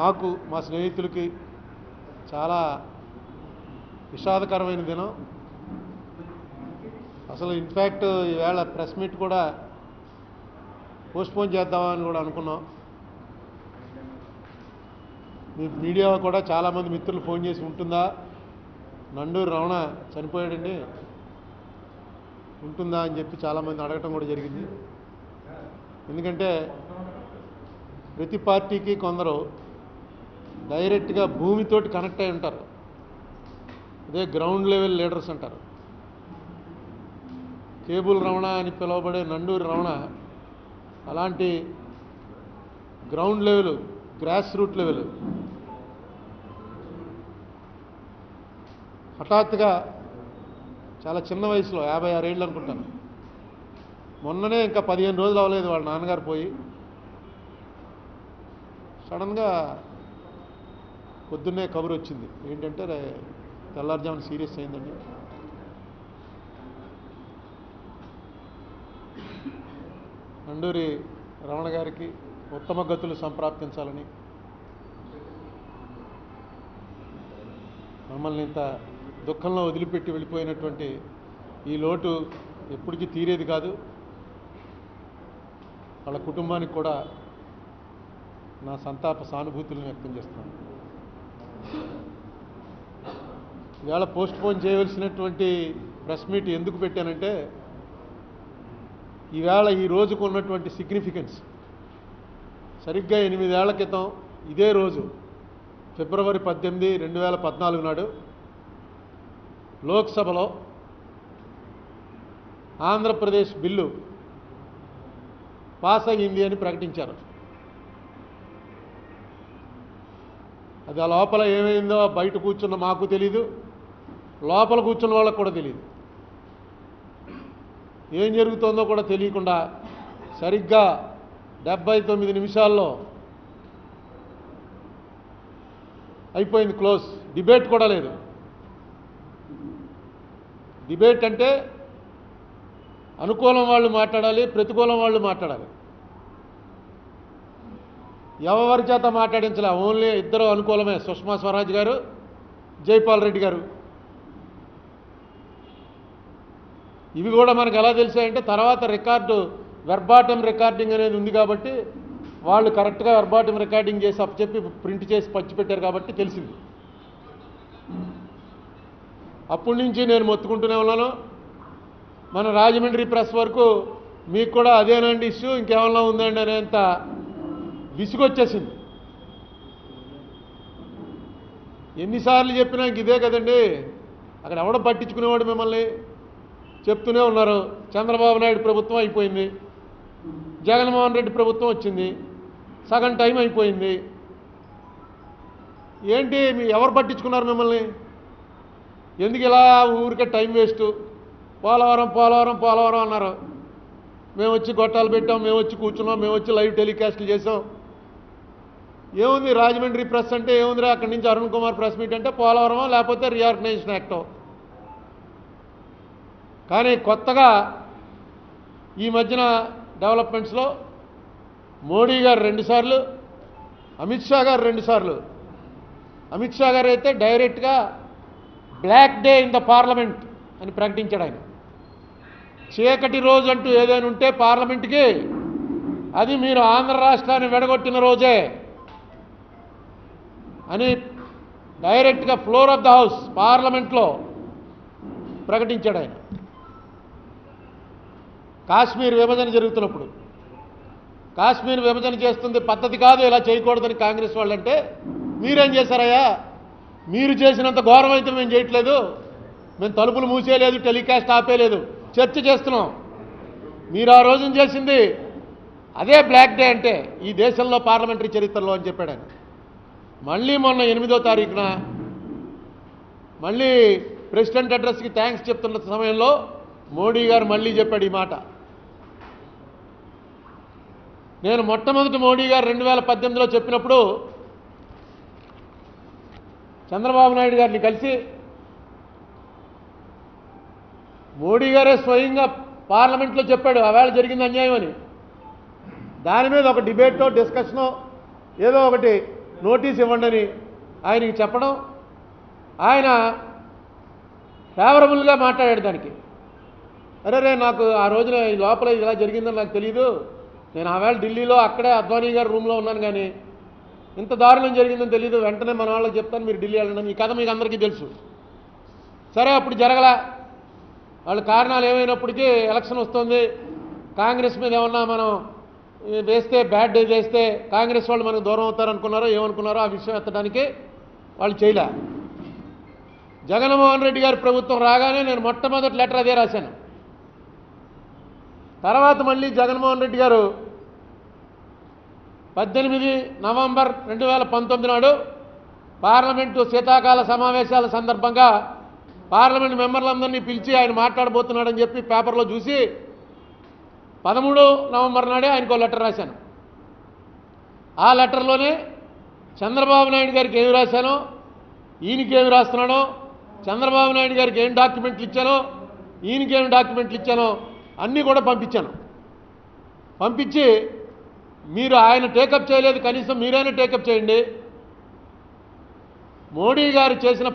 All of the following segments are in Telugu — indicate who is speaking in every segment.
Speaker 1: మాకు మా స్నేహితులకి చాలా విషాదకరమైన దినం. అసలు ఇన్ఫ్యాక్ట్ ఈవేళ ప్రెస్ మీట్ కూడా పోస్ట్పోన్ చేద్దామని కూడా అనుకున్నాం. మీడియా కూడా చాలామంది మిత్రులు ఫోన్ చేసి ఉంటుందా, నండూరి రమణ చనిపోయాడండి ఉంటుందా అని చెప్పి చాలామంది అడగటం కూడా జరిగింది. ఎందుకంటే ప్రతి పార్టీకి కొందరు డైరెక్ట్గా భూమితోటి కనెక్ట్ అయి ఉంటారు. అదే గ్రౌండ్ లెవెల్ లీడర్స్ అంటారు. కేబుల్ రమణ అని పిలువబడే నండూరి రమణ అలాంటి ground level, grass root level హఠాత్తుగా చాలా చిన్న వయసులో 56 ఏళ్ళు అనుకుంటాను, మొన్ననే ఇంకా 15 రోజులు అవ్వలేదు వాళ్ళ నాన్నగారు పోయి, సడన్గా పొద్దున్నే కబురు వచ్చింది. ఏంటంటే తెల్లారుజామున సీరియస్ అయిందండి. నండూరి రమణ గారికి ఉత్తమ గతులు సంప్రాప్తించాలని, మమ్మల్ని ఇంత దుఃఖంలో వదిలిపెట్టి వెళ్ళిపోయినటువంటి ఈ లోటు ఎప్పటికీ తీరేది కాదు. వాళ్ళ కుటుంబానికి కూడా నా సంతాప సానుభూతులను వ్యక్తం చేస్తున్నాను. ఇవాళ పోస్ట్పోన్ చేయవలసినటువంటి ప్రెస్ మీట్ ఎందుకు పెట్టానంటే, ఈవేళ ఈ రోజుకు ఉన్నటువంటి సిగ్నిఫికెన్స్ సరిగ్గా 8 ఏళ్ల క్రితం ఇదే రోజు ఫిబ్రవరి 18, 2014 నాడు లోక్సభలో ఆంధ్రప్రదేశ్ బిల్లు పాస్ అయ్యింది అని ప్రకటించారు. అది ఆ లోపల ఏమైందో బయట కూర్చున్న మాకు తెలీదు, లోపల కూర్చున్న వాళ్ళకు కూడా తెలియదు. ఏం జరుగుతుందో కూడా తెలియకుండా సరిగ్గా 79 నిమిషాల్లో అయిపోయింది, క్లోజ్. డిబేట్ కూడా లేదు. డిబేట్ అంటే అనుకూలం వాళ్ళు మాట్లాడాలి, ప్రతికూలం వాళ్ళు మాట్లాడాలి. ఎవరి చేత మాట్లాడించలే, ఓన్లీ ఇద్దరు అనుకూలమే, సుష్మా స్వరాజ్ గారు, జైపాల్ రెడ్డి గారు. ఇవి కూడా మనకు ఎలా తెలిసాయంటే తర్వాత రికార్డు, వెర్బాటం రికార్డింగ్ అనేది ఉంది కాబట్టి వాళ్ళు కరెక్ట్గా వెర్బాటం రికార్డింగ్ చేసి అప్పచెప్పి ప్రింట్ చేసి పంచిపెట్టారు కాబట్టి తెలిసింది. అప్పటి నుంచి నేను మొత్తుకుంటూనే ఉన్నాను. మన రాజమండ్రి ప్రెస్ వరకు మీకు కూడా అదేనండి ఇష్యూ, ఇంకేమన్నా ఉందండి అనేంత విసుగొచ్చేసింది. ఎన్నిసార్లు చెప్పినా ఇంక ఇదే కదండి, అక్కడ ఎవడో పట్టించుకునేవాడు మిమ్మల్ని. చెప్తూనే ఉన్నారు. చంద్రబాబు నాయుడు ప్రభుత్వం అయిపోయింది, జగన్మోహన్ రెడ్డి ప్రభుత్వం వచ్చింది, సగం టైం అయిపోయింది. ఏంటి ఎవరు పట్టించుకున్నారు మిమ్మల్ని? ఎందుకు ఇలా ఊరికే టైం వేస్ట్? పోలవరం పోలవరం పోలవరం అన్నారు. మేము వచ్చి గొట్టాలు పెట్టాం, మేము వచ్చి కూర్చున్నాం, మేము వచ్చి లైవ్ టెలికాస్ట్లు చేసాం. ఏముంది రాజమండ్రి ప్రెస్ అంటే ఏముందిరా, అక్కడి నుంచి అరుణ్ కుమార్ ప్రెస్ మీట్ అంటే పోలవరమో లేకపోతే రీఆర్గనైజేషన్ యాక్టో. కానీ కొత్తగా ఈ మధ్యన డెవలప్మెంట్స్లో మోడీ గారు 2 సార్లు, అమిత్ షా గారు 2 సార్లు. అమిత్ షా గారు అయితే డైరెక్ట్గా black day in the parliament అని ప్రకటించాడు. ఆయన చీకటి రోజు అంటూ ఏదైనా ఉంటే పార్లమెంట్కి అది మీరు ఆంధ్ర రాష్ట్రాన్ని విడగొట్టిన రోజే అని డైరెక్ట్గా ఫ్లోర్ ఆఫ్ ద హౌస్ పార్లమెంట్లో ప్రకటించాడు ఆయన. కాశ్మీర్ విభజన జరుగుతున్నప్పుడు, కాశ్మీర్ విభజన చేస్తుంది పద్ధతి కాదు, ఇలా చేయకూడదని కాంగ్రెస్ వాళ్ళంటే మీరేం చేశారయ్యా? మీరు చేసినంత ఘోరం అయితే మేము చేయట్లేదు, మేము తలుపులు మూసేయలేదు, టెలికాస్ట్ ఆపేయలేదు, చర్చ చేస్తున్నాం. మీరు ఆ రోజున చేసింది అదే బ్లాక్ డే అంటే ఈ దేశంలో పార్లమెంటరీ చరిత్రలో అని చెప్పాడు ఆయన. మళ్ళీ మొన్న 8వ తారీఖున మళ్ళీ ప్రెసిడెంట్ అడ్రస్కి థ్యాంక్స్ చెప్తున్న సమయంలో మోడీ గారు మళ్ళీ చెప్పాడు ఈ మాట. నేను మొట్టమొదటి మోడీ గారు 2018లో చెప్పినప్పుడు చంద్రబాబు నాయుడు గారిని కలిసి మోడీ గారే స్వయంగా పార్లమెంట్లో చెప్పాడు ఆవేళ జరిగింది అన్యాయం అని. దాని మీద ఒక డిబేటో డిస్కషనో ఏదో ఒకటి నోటీస్ ఇవ్వండి అని ఆయనకి చెప్పడం, ఆయన ఫేవరబుల్గా మాట్లాడాడు దానికి. అరే నాకు ఆ రోజున ఈ లోపల ఇలా జరిగిందని నాకు తెలియదు, నేను ఆవేళ ఢిల్లీలో అక్కడే అద్వానీ గారి రూమ్లో ఉన్నాను, కానీ ఇంత దారుణం జరిగిందని తెలియదు, వెంటనే మన వాళ్ళకి చెప్తాను, మీరు ఢిల్లీ వెళ్ళండి. ఈ కథ మీకు అందరికీ తెలుసు. సరే, అప్పుడు జరగలా. వాళ్ళ కారణాలు ఏమైనప్పటికీ ఎలక్షన్ వస్తుంది, కాంగ్రెస్ మీద ఏమన్నా మనం వేస్తే బ్యాడ్ డే చేస్తే కాంగ్రెస్ వాళ్ళు మనకు దూరం అవుతారనుకున్నారో ఏమనుకున్నారో ఆ విషయం ఎత్తడానికి వాళ్ళు చేయలే. జగన్మోహన్ రెడ్డి గారి ప్రభుత్వం రాగానే నేను మొట్టమొదటి లెటర్ అదే రాశాను. తర్వాత మళ్ళీ జగన్మోహన్ రెడ్డి గారు 18 నవంబర్ 2019 నాడు పార్లమెంటు శీతాకాల సమావేశాల సందర్భంగా పార్లమెంట్ మెంబర్లందరినీ పిలిచి ఆయన మాట్లాడబోతున్నాడని చెప్పి పేపర్లో చూసి 13 నవంబర్ నాడే ఆయనకు లెటర్ రాశాను. ఆ లెటర్లోనే చంద్రబాబు నాయుడు గారికి ఏమి రాశానో, ఈయనకేమి రాస్తున్నానో, చంద్రబాబు నాయుడు గారికి ఏం డాక్యుమెంట్లు ఇచ్చానో, ఈయనకేమి డాక్యుమెంట్లు ఇచ్చానో అన్నీ కూడా పంపించాను. పంపించి మీరు ఆయన టేకప్ చేయలేదు, కనీసం మీరైనా టేకప్ చేయండి, మోడీ గారు చేసిన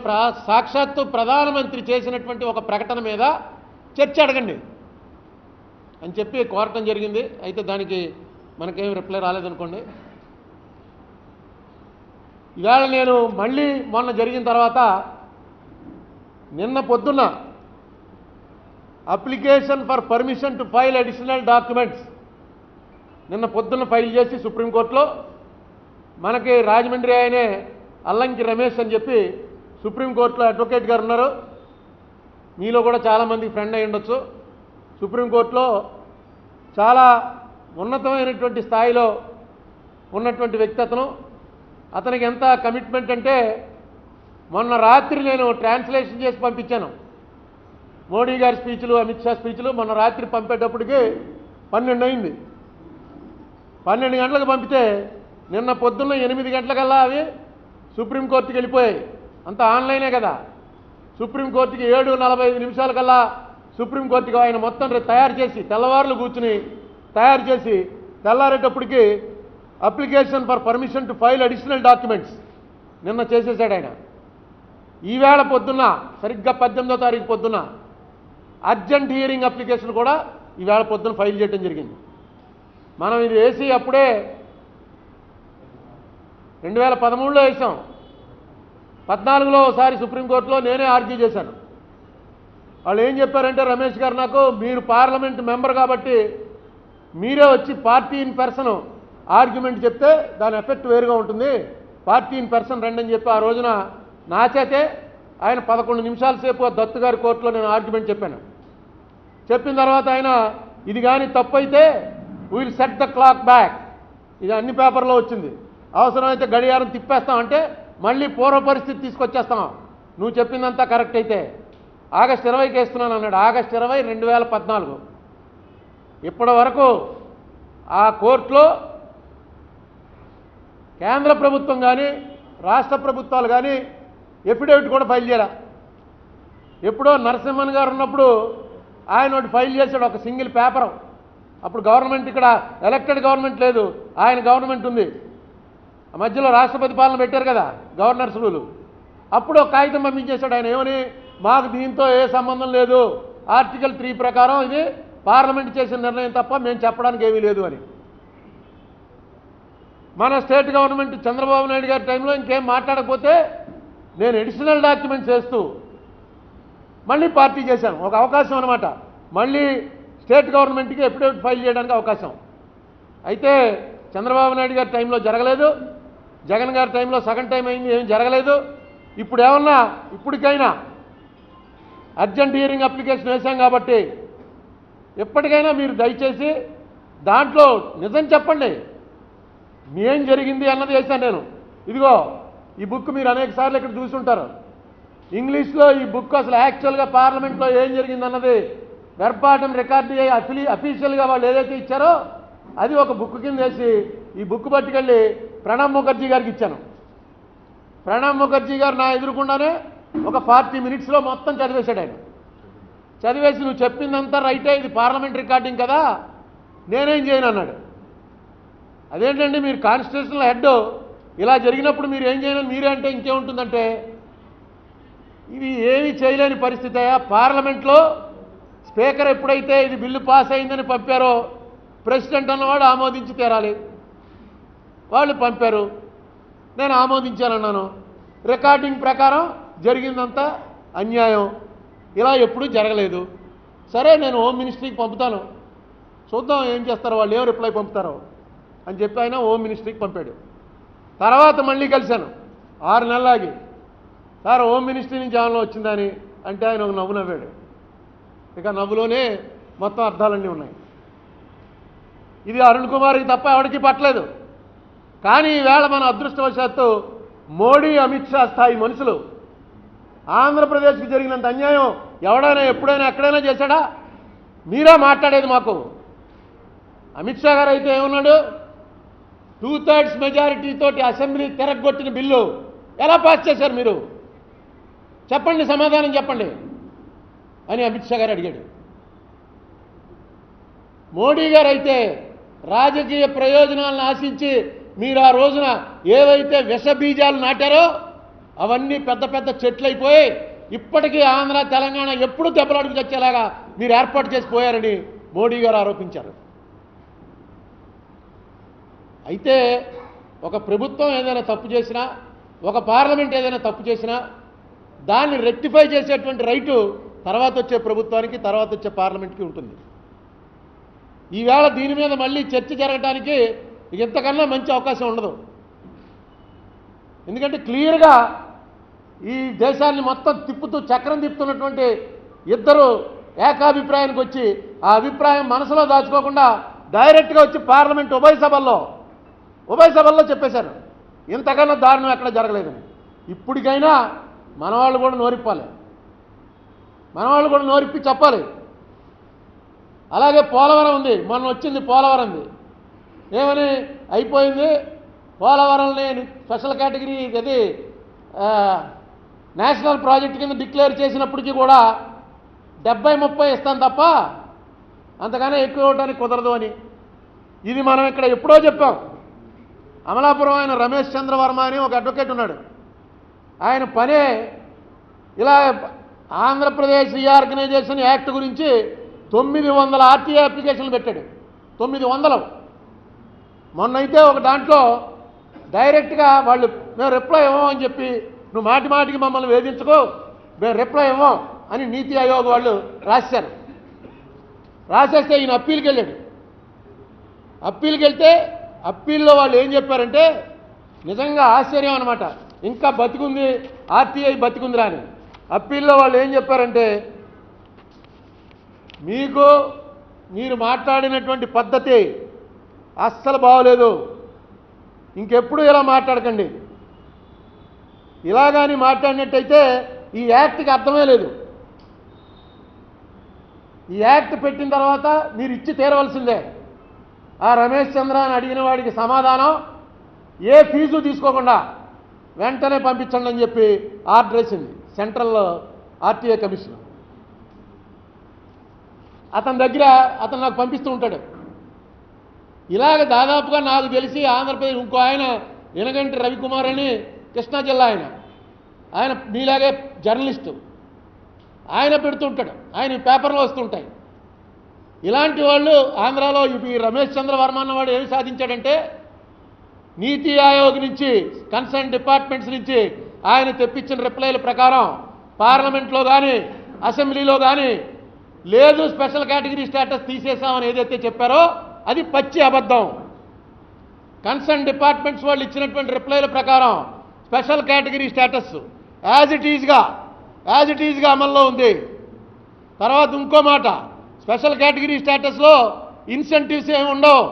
Speaker 1: సాక్షాత్తు ప్రధానమంత్రి చేసినటువంటి ఒక ప్రకటన మీద చర్చ అడగండి అని చెప్పి కోరటం జరిగింది. అయితే దానికి మనకేం రిప్లై రాలేదనుకోండి. ఇవాళ నేను మళ్ళీ మొన్న జరిగిన తర్వాత నిన్న పొద్దున్న application for permission to file additional documents నిన్న పొద్దున్న ఫైల్ చేసి సుప్రీంకోర్టులో మనకి రాజమండ్రి ఆయనే అల్లంకి రమేష్ అని చెప్పి సుప్రీంకోర్టులో అడ్వకేట్ గారు ఉన్నారు, మీలో కూడా చాలామందికి ఫ్రెండ్ అయి ఉండొచ్చు. సుప్రీంకోర్టులో చాలా ఉన్నతమైనటువంటి స్థాయిలో ఉన్నటువంటి వ్యక్తి అతనికి ఎంత కమిట్మెంట్ అంటే మొన్న రాత్రి నేను ట్రాన్స్లేషన్ చేసి పంపించాను. మోడీ గారి స్పీచ్లు, అమిత్ షా స్పీచ్లు మొన్న రాత్రి పంపేటప్పటికి 12 అయింది. 12 గంటలకు పంపితే నిన్న పొద్దున్న 8 గంటలకల్లా అవి సుప్రీంకోర్టుకి వెళ్ళిపోయాయి. అంతా ఆన్లైనే కదా. సుప్రీంకోర్టుకి 7:45 నిమిషాలకల్లా సుప్రీంకోర్టుకి ఆయన మొత్తం తయారు చేసి తెల్లవారులు కూర్చుని తయారు చేసి తెల్లారేటప్పటికి application for permission to file additional documents నిన్న చేసేసాడు ఆయన. ఈవేళ పొద్దున్న సరిగ్గా 18వ తారీఖు పొద్దున్న అర్జెంట్ హియరింగ్ అప్లికేషన్ కూడా ఈవేళ పొద్దున్న ఫైల్ చేయడం జరిగింది. మనం ఇది వేసి అప్పుడే 2013లో వేసాం. 14లో ఒకసారి సుప్రీంకోర్టులో నేనే ఆర్గ్యూ చేశాను. వాళ్ళు ఏం చెప్పారంటే, రమేష్ గారు నాకు మీరు పార్లమెంట్ మెంబర్ కాబట్టి మీరే వచ్చి పార్టీ ఇన్ పర్సన్ ఆర్గ్యుమెంట్ చెప్తే దాని ఎఫెక్ట్ వేరుగా ఉంటుంది, పార్టీ ఇన్ పర్సన్ రండి అని చెప్పి ఆ రోజున నా చేతే ఆయన 11 నిమిషాల సేపు దత్తు గారి కోర్టులో నేను ఆర్గ్యుమెంట్ చెప్పాను. చెప్పిన తర్వాత ఆయన ఇది కానీ తప్పు అయితే will set the clock back, ఇది అన్ని పేపర్లో వచ్చింది, అవసరమైతే గడియారం తిప్పేస్తాం, అంటే మళ్ళీ పూర్వ పరిస్థితి తీసుకొచ్చేస్తాం నువ్వు చెప్పిందంతా కరెక్ట్ అయితే. ఆగస్టు 20కి వేస్తున్నాను అన్నాడు. ఆగస్టు 20, 2014. ఇప్పటి వరకు ఆ కోర్టులో కేంద్ర ప్రభుత్వం కానీ రాష్ట్ర ప్రభుత్వాలు కానీ ఎఫిడేవిట్ కూడా ఫైల్ చేయాల. ఎప్పుడో నరసింహన్ గారు ఉన్నప్పుడు ఆయన ఒకటి ఫైల్ చేశాడు, ఒక సింగిల్ పేపర్. అప్పుడు గవర్నమెంట్ ఇక్కడ ఎలక్టెడ్ గవర్నమెంట్ లేదు, ఆయన గవర్నమెంట్ ఉంది. ఆ మధ్యలో రాష్ట్రపతి పాలన పెట్టారు కదా, గవర్నర్స్ రూలు. అప్పుడు ఒక కాగితం పంపించేశాడు ఆయన, ఏమని, మాకు దీంతో ఏ సంబంధం లేదు, ఆర్టికల్ 3 ప్రకారం ఇది పార్లమెంట్ చేసిన నిర్ణయం తప్ప మేము చెప్పడానికి ఏమీ లేదు అని. మన స్టేట్ గవర్నమెంట్ చంద్రబాబు నాయుడు గారి టైంలో ఇంకేం మాట్లాడకపోతే నేను అడిషనల్ డాక్యుమెంట్స్ వేస్తూ మళ్ళీ పార్టీ చేశాను. ఒక అవకాశం అనమాట, మళ్ళీ స్టేట్ గవర్నమెంట్కి ఎఫిడవిట్ ఫైల్ చేయడానికి అవకాశం. అయితే చంద్రబాబు నాయుడు గారి టైంలో జరగలేదు, జగన్ గారి టైంలో సగం టైం అయింది, ఏం జరగలేదు. ఇప్పుడు ఏమన్నా ఇప్పటికైనా అర్జెంట్ హియరింగ్ అప్లికేషన్ వేశాం కాబట్టి ఎప్పటికైనా మీరు దయచేసి దాంట్లో నిజం చెప్పండి, ఏం జరిగింది అన్నది వేశాను నేను. ఇదిగో ఈ బుక్ మీరు అనేక సార్లు ఇక్కడ చూసుంటారు. ఇంగ్లీష్లో ఈ బుక్ అసలు యాక్చువల్గా పార్లమెంట్లో ఏం జరిగిందన్నది వెర్బాటం రికార్డు అఫీషియల్గా వాళ్ళు ఏదైతే ఇచ్చారో అది ఒక బుక్ కింద వేసి ఈ బుక్ పట్టుకెళ్ళి ప్రణబ్ ముఖర్జీ గారికి ఇచ్చాను. ప్రణబ్ ముఖర్జీ గారు నా ఎదురుకుండానే ఒక 40 మినిట్స్లో మొత్తం చదివేశాడు ఆయన. చదివేసి నువ్వు చెప్పిందంతా రైటే, ఇది పార్లమెంట్ రికార్డింగ్ కదా, నేనేం చేయను అన్నాడు. అదేంటండి మీరు కాన్స్టిట్యూషనల్ హెడ్, ఇలా జరిగినప్పుడు మీరు ఏం చేయలేని మీరే అంటే ఇంకేముంటుందంటే ఇది ఏమీ చేయలేని పరిస్థితి. పార్లమెంట్లో స్పీకర్ ఎప్పుడైతే ఇది బిల్లు పాస్ అయిందని పంపారో ప్రెసిడెంట్ అన్నవాడు ఆమోదించి తీరాలి. వాళ్ళు పంపారు, నేను ఆమోదించానన్నాను. రికార్డింగ్ ప్రకారం జరిగిందంతా అన్యాయం, ఇలా ఎప్పుడూ జరగలేదు. సరే నేను హోమ్ మినిస్ట్రీకి పంపుతాను, చూద్దాం ఏం చేస్తారో, వాళ్ళు ఏం రిప్లై పంపుతారో అని చెప్పి ఆయన హోమ్ మినిస్ట్రీకి పంపాడు. తర్వాత మళ్ళీ కలిశాను 6 నెలలాగి, సార్ హోమ్ మినిస్ట్రీ నుంచి ఏమన్నా వచ్చిందని అంటే ఆయన ఒక నవ్వు నవ్వాడు. ఇక నవ్వులోనే మొత్తం అర్థాలన్నీ ఉన్నాయి. ఇది అరుణ్ కుమార్కి తప్ప ఎవరికి పట్టలేదు. కానీ ఈవేళ మన అదృష్టవశాత్తు మోడీ అమిత్ షా స్థాయి మనుషులు ఆంధ్రప్రదేశ్కి జరిగినంత అన్యాయం ఎవడైనా ఎప్పుడైనా ఎక్కడైనా చేశాడా? మీరే మాట్లాడేది మాకు. అమిత్ షా గారు అయితే ఏమన్నాడు, 2/3 మెజారిటీ తోటి అసెంబ్లీ తిరగొట్టిన బిల్లు ఎలా పాస్ చేశారు మీరు చెప్పండి, సమాధానం చెప్పండి అని అమిత్ షా గారు అడిగాడు. మోడీ గారు అయితే రాజకీయ ప్రయోజనాలను ఆశించి మీరు ఆ రోజున ఏవైతే విష బీజాలు నాటారో అవన్నీ పెద్ద పెద్ద చెట్లు అయిపోయి ఇప్పటికీ ఆంధ్ర తెలంగాణ ఎప్పుడు దెబ్బలాడుకు తెచ్చేలాగా మీరు ఏర్పాటు చేసి పోయారని మోడీ గారు ఆరోపించారు. అయితే ఒక ప్రభుత్వం ఏదైనా తప్పు చేసినా, ఒక పార్లమెంట్ ఏదైనా తప్పు చేసినా దాన్ని రెక్టిఫై చేసేటువంటి రైటు తర్వాత వచ్చే ప్రభుత్వానికి, తర్వాత వచ్చే పార్లమెంట్కి ఉంటుంది. ఈవేళ దీని మీద మళ్ళీ చర్చ జరగడానికి ఇంతకన్నా మంచి అవకాశం ఉండదు. ఎందుకంటే క్లియర్గా ఈ దేశాన్ని మొత్తం తిప్పుతూ చక్రం తిప్పుతున్నటువంటి ఇద్దరు ఏకాభిప్రాయానికి వచ్చి ఆ అభిప్రాయం మనసులో దాచుకోకుండా డైరెక్ట్గా వచ్చి పార్లమెంట్ ఉభయ సభల్లో చెప్పేశారు ఇంతకన్నా దారుణం ఎక్కడ జరగలేదని. ఇప్పటికైనా మనవాళ్ళు కూడా నోరిప్పాలి, మనవాళ్ళు కూడా నోరిప్పి చెప్పాలి. అలాగే పోలవరం ఉంది, మొన్న వచ్చింది పోలవరంది, ఏమని అయిపోయింది పోలవరంని స్పెషల్ కేటగిరీ అది నేషనల్ ప్రాజెక్ట్ కింద డిక్లేర్ చేసినప్పటికీ కూడా 70-30 ఇస్తాను తప్ప అంతగానే ఎక్కువ ఇవ్వడానికి కుదరదు అని. ఇది మనం ఇక్కడ ఎప్పుడో చెప్పాం. అమలాపురం ఆయన రమేష్ చంద్ర వర్మ అని ఒక అడ్వకేట్ ఉన్నాడు. ఆయన పనే ఇలా ఆంధ్రప్రదేశ్ రీఆర్గనైజేషన్ యాక్ట్ గురించి 900 ఆర్టీఐ అప్లికేషన్లు పెట్టాడు. 900. మొన్నైతే ఒక దాంట్లో డైరెక్ట్గా వాళ్ళు మేము రిప్లై ఇవ్వం అని చెప్పి, నువ్వు మాటి మాటికి మమ్మల్ని వేధించుకో, మేము రిప్లై ఇవ్వం అని నీతి ఆయోగ్ వాళ్ళు రాశారు. రాసేస్తే ఈయన అప్పీల్కి వెళ్ళాడు. అప్పీల్కి వెళ్తే అప్పీల్లో వాళ్ళు ఏం చెప్పారంటే నిజంగా ఆశ్చర్యం అనమాట, ఇంకా బతికుంది ఆర్టీఐ బతికుందిరా అని. అప్పీల్లో వాళ్ళు ఏం చెప్పారంటే మీరు మాట్లాడినటువంటి పద్ధతి అస్సలు బాగోలేదు, ఇంకెప్పుడు ఇలా మాట్లాడకండి, ఇలాగాని మాట్లాడినట్టయితే ఈ యాక్ట్కి అర్థమే లేదు. ఈ యాక్ట్ పెట్టిన తర్వాత మీరు ఇచ్చి తీరవలసిందే. ఆ రమేష్ చంద్ర అని అడిగిన వాడికి సమాధానం ఏ ఫీజు తీసుకోకుండా వెంటనే పంపించండి అని చెప్పి ఆర్డర్ వేసింది సెంట్రల్ ఆర్టీఐ కమిషన్. అతని దగ్గర అతను నాకు పంపిస్తూ ఉంటాడు. ఇలాగ దాదాపుగా నాకు తెలిసి ఆంధ్రప్రదేశ్ ఇంకో ఆయన ఎనగంటి రవికుమార్ అని కృష్ణా జిల్లా ఆయన మీలాగే జర్నలిస్టు, ఆయన పెడుతుంటాడు, ఆయన పేపర్లో వస్తుంటాయి. ఇలాంటి వాళ్ళు ఆంధ్రాలో ఈ రమేష్ చంద్ర వర్మ అన్నవాడు ఏమి సాధించాడంటే నీతి ఆయోగ్ నుంచి కన్సర్న్ డిపార్ట్మెంట్స్ నుంచి ఆయన తెప్పించిన రిప్లైల ప్రకారం పార్లమెంట్లో కానీ అసెంబ్లీలో కానీ లేదు స్పెషల్ కేటగిరీ స్టేటస్ తీసేసామని ఏదైతే చెప్పారో అది పచ్చి అబద్ధం. కన్సర్న్ డిపార్ట్మెంట్స్ వాళ్ళు ఇచ్చినటువంటి రిప్లైల ప్రకారం special category status as it ఈజ్గా అమల్లో ఉంది. తర్వాత ఇంకో మాట, స్పెషల్ కేటగిరీ స్టేటస్లో ఇన్సెంటివ్స్ ఏమి ఉండవు.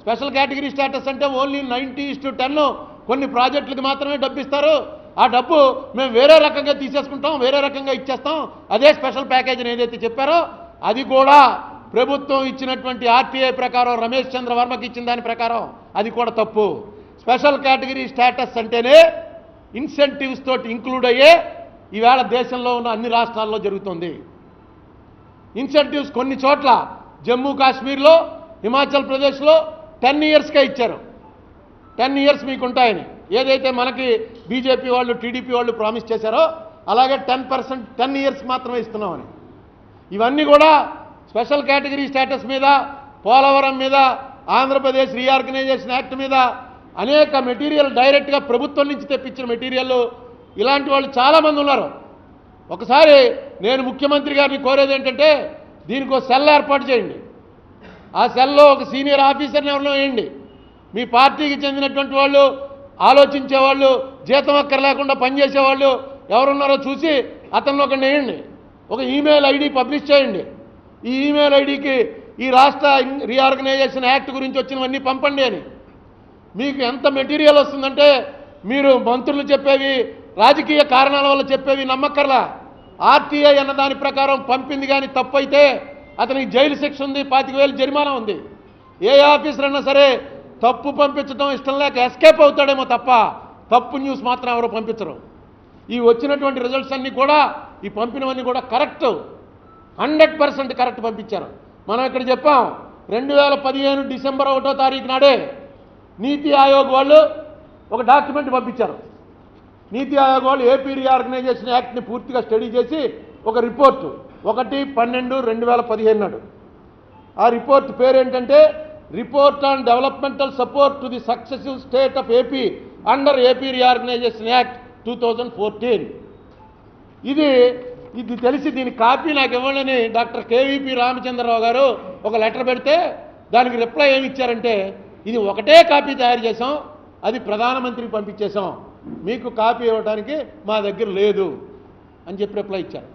Speaker 1: స్పెషల్ కేటగిరీ స్టేటస్ అంటే ఓన్లీ 90:10 కొన్ని ప్రాజెక్టులకు మాత్రమే డబ్బు ఇస్తారు. ఆ డబ్బు మేము వేరే రకంగా తీసేసుకుంటాం, వేరే రకంగా ఇచ్చేస్తాం, అదే స్పెషల్ ప్యాకేజ్ అని ఏదైతే చెప్పారో అది కూడా ప్రభుత్వం ఇచ్చినటువంటి ఆర్టీఐ ప్రకారం రమేష్ చంద్ర వర్మకి ఇచ్చిన దాని ప్రకారం అది కూడా తప్పు. స్పెషల్ కేటగిరీ స్టేటస్ అంటేనే ఇన్సెంటివ్స్ తోటి ఇంక్లూడ్ అయ్యే ఈవేళ దేశంలో ఉన్న అన్ని రాష్ట్రాల్లో జరుగుతుంది. ఇన్సెంటివ్స్ కొన్ని చోట్ల జమ్మూ కాశ్మీర్లో, హిమాచల్ ప్రదేశ్లో 10 ఇయర్స్కే ఇచ్చారు. 10 ఇయర్స్ మీకు ఉంటాయని. ఏదైతే మనకి బీజేపీ వాళ్ళు టీడీపీ వాళ్ళు ప్రామిస్ చేశారో అలాగే 10% 10 ఇయర్స్ మాత్రమే ఇస్తున్నామని. ఇవన్నీ కూడా స్పెషల్ కేటగిరీ స్టేటస్ మీద, పోలవరం మీద, ఆంధ్రప్రదేశ్ రీఆర్గనైజేషన్ యాక్ట్ మీద అనేక మెటీరియల్ డైరెక్ట్గా ప్రభుత్వం నుంచి తెప్పించిన మెటీరియల్ ఇలాంటి వాళ్ళు చాలామంది ఉన్నారు. ఒకసారి నేను ముఖ్యమంత్రి గారిని కోరేది ఏంటంటే దీనికి ఒక సెల్ ఏర్పాటు చేయండి. ఆ సెల్లో ఒక సీనియర్ ఆఫీసర్ని ఎవరినో వేయండి. మీ పార్టీకి చెందినటువంటి వాళ్ళు, ఆలోచించేవాళ్ళు, జీతం అక్కర లేకుండా పనిచేసేవాళ్ళు ఎవరున్నారో చూసి అతన్ని ఒక వేయండి. ఒక ఈమెయిల్ ఐడి పబ్లిష్ చేయండి. ఈ ఈమెయిల్ ఐడికి ఈ రాష్ట్ర రీఆర్గనైజేషన్ యాక్ట్ గురించి వచ్చినవన్నీ పంపండి అని. మీకు ఎంత మెటీరియల్ వస్తుందంటే మీరు మంత్రులు చెప్పేవి, రాజకీయ కారణాల వల్ల చెప్పేవి నమ్మక్కర్లా. ఆర్టీఐ అన్న దాని ప్రకారం పంపింది కానీ తప్పు అయితే అతనికి జైలు శిక్ష ఉంది, 25,000 జరిమానా ఉంది. ఏ ఆఫీసర్ అన్నా సరే తప్పు పంపించడం ఇష్టం లేక ఎస్కేప్ అవుతాడేమో తప్ప తప్పు న్యూస్ మాత్రం ఎవరు పంపించరు. ఈ వచ్చినటువంటి రిజల్ట్స్ అన్నీ కూడా, ఈ పంపినవన్నీ కూడా కరెక్ట్, 100% కరెక్ట్ పంపించారు. మనం ఇక్కడ చెప్పాం 2015 డిసెంబర్ 1వ తారీఖు నాడే నీతి ఆయోగ్ వాళ్ళు ఒక డాక్యుమెంట్ పంపించారు. నీతి ఆయోగ్ వాళ్ళు ఏపీ రీఆర్గనైజేషన్ యాక్ట్ని పూర్తిగా స్టడీ చేసి ఒక రిపోర్టు 1/12/2015 నాడు. ఆ రిపోర్ట్ పేరు ఏంటంటే report on developmental support to the successive state of AP under AP reorganisation act 2014. ఇది తెలిసి దీని కాపీ నాకు ఇవ్వాలని డాక్టర్ కేవీపీ రామచంద్రరావు గారు ఒక లెటర్ పెడితే దానికి రిప్లై ఏమి ఇచ్చారంటే ఇది ఒకటే కాపీ తయారు చేసాం, అది ప్రధానమంత్రికి పంపించేసాం, మీకు కాపీ ఇవ్వడానికి మా దగ్గర లేదు అని చెప్పి రిప్లై ఇచ్చారు.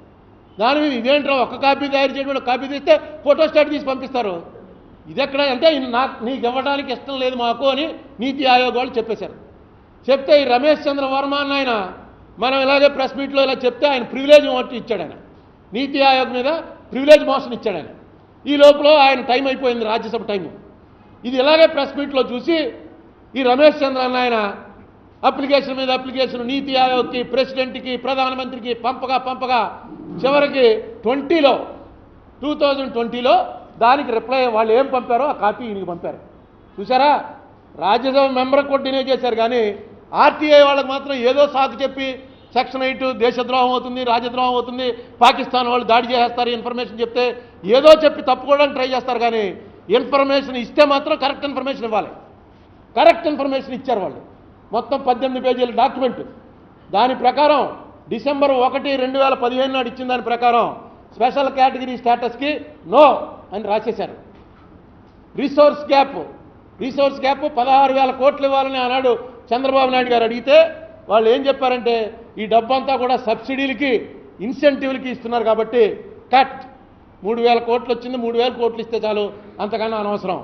Speaker 1: దాని మీద ఇదేంట్రా ఒక్క కాపీ తయారు చేయడం, కాపీ తీస్తే ఫోటోస్టాట్ తీసి పంపిస్తారు, ఇదెక్కడ అంటే నీకు ఇవ్వడానికి ఇష్టం లేదు మాకు అని నీతి ఆయోగ్ వాళ్ళు చెప్పేశారు. చెప్తే ఈ రమేష్ చంద్ర వర్మ అన్న ఆయన మనం ఇలాగే ప్రెస్ మీట్లో ఇలా చెప్తే ఆయన ప్రివిలేజ్ మోషన్ ఇచ్చాడు. ఆయన నీతి ఆయోగ్ మీద ప్రివిలేజ్ మోషన్ ఇచ్చాడు. ఆయన ఈ లోపల ఆయన టైం అయిపోయింది, రాజ్యసభ టైము. ఇది ఇలాగే ప్రెస్ మీట్లో చూసి ఈ రమేష్ చంద్ర అన్న ఆయన అప్లికేషన్ మీద అప్లికేషన్ నీతి ఆయోగ్కి, ప్రెసిడెంట్కి, ప్రధానమంత్రికి పంపగా చివరికి 2020లో దానికి రిప్లై వాళ్ళు ఏం పంపారో ఆ కాపీ ఈయనకి పంపారు. చూసారా, రాజ్యసభ మెంబర్ కూడా డినే చేశారు కానీ ఆర్టీఐ వాళ్ళకి మాత్రం ఏదో సాకు చెప్పి సెక్షన్ 8 దేశద్రోహం అవుతుంది, రాజద్రోహం అవుతుంది, పాకిస్తాన్ వాళ్ళు దాడి చేస్తారు ఇన్ఫర్మేషన్ చెప్తే ఏదో చెప్పి తప్పుకోవడానికి ట్రై చేస్తారు. కానీ ఇన్ఫర్మేషన్ ఇస్తే మాత్రం కరెక్ట్ ఇన్ఫర్మేషన్ ఇవ్వాలి. కరెక్ట్ ఇన్ఫర్మేషన్ ఇచ్చారు వాళ్ళు. మొత్తం 18 పేజీల డాక్యుమెంట్. దాని ప్రకారం డిసెంబర్ 1, 2015 నాడు ఇచ్చిన దాని ప్రకారం స్పెషల్ కేటగిరీ స్టేటస్కి నో అని రాసేశారు. రిసోర్స్ గ్యాప్ 16,000 కోట్లు ఇవ్వాలని ఆనాడు చంద్రబాబు నాయుడు గారు అడిగితే వాళ్ళు ఏం చెప్పారంటే ఈ డబ్బంతా కూడా సబ్సిడీలకి, ఇన్సెంటివ్లకి ఇస్తున్నారు కాబట్టి కట్, 3,000 కోట్లు వచ్చింది, 3,000 కోట్లు ఇస్తే చాలు, అంతకన్నా అనవసరం.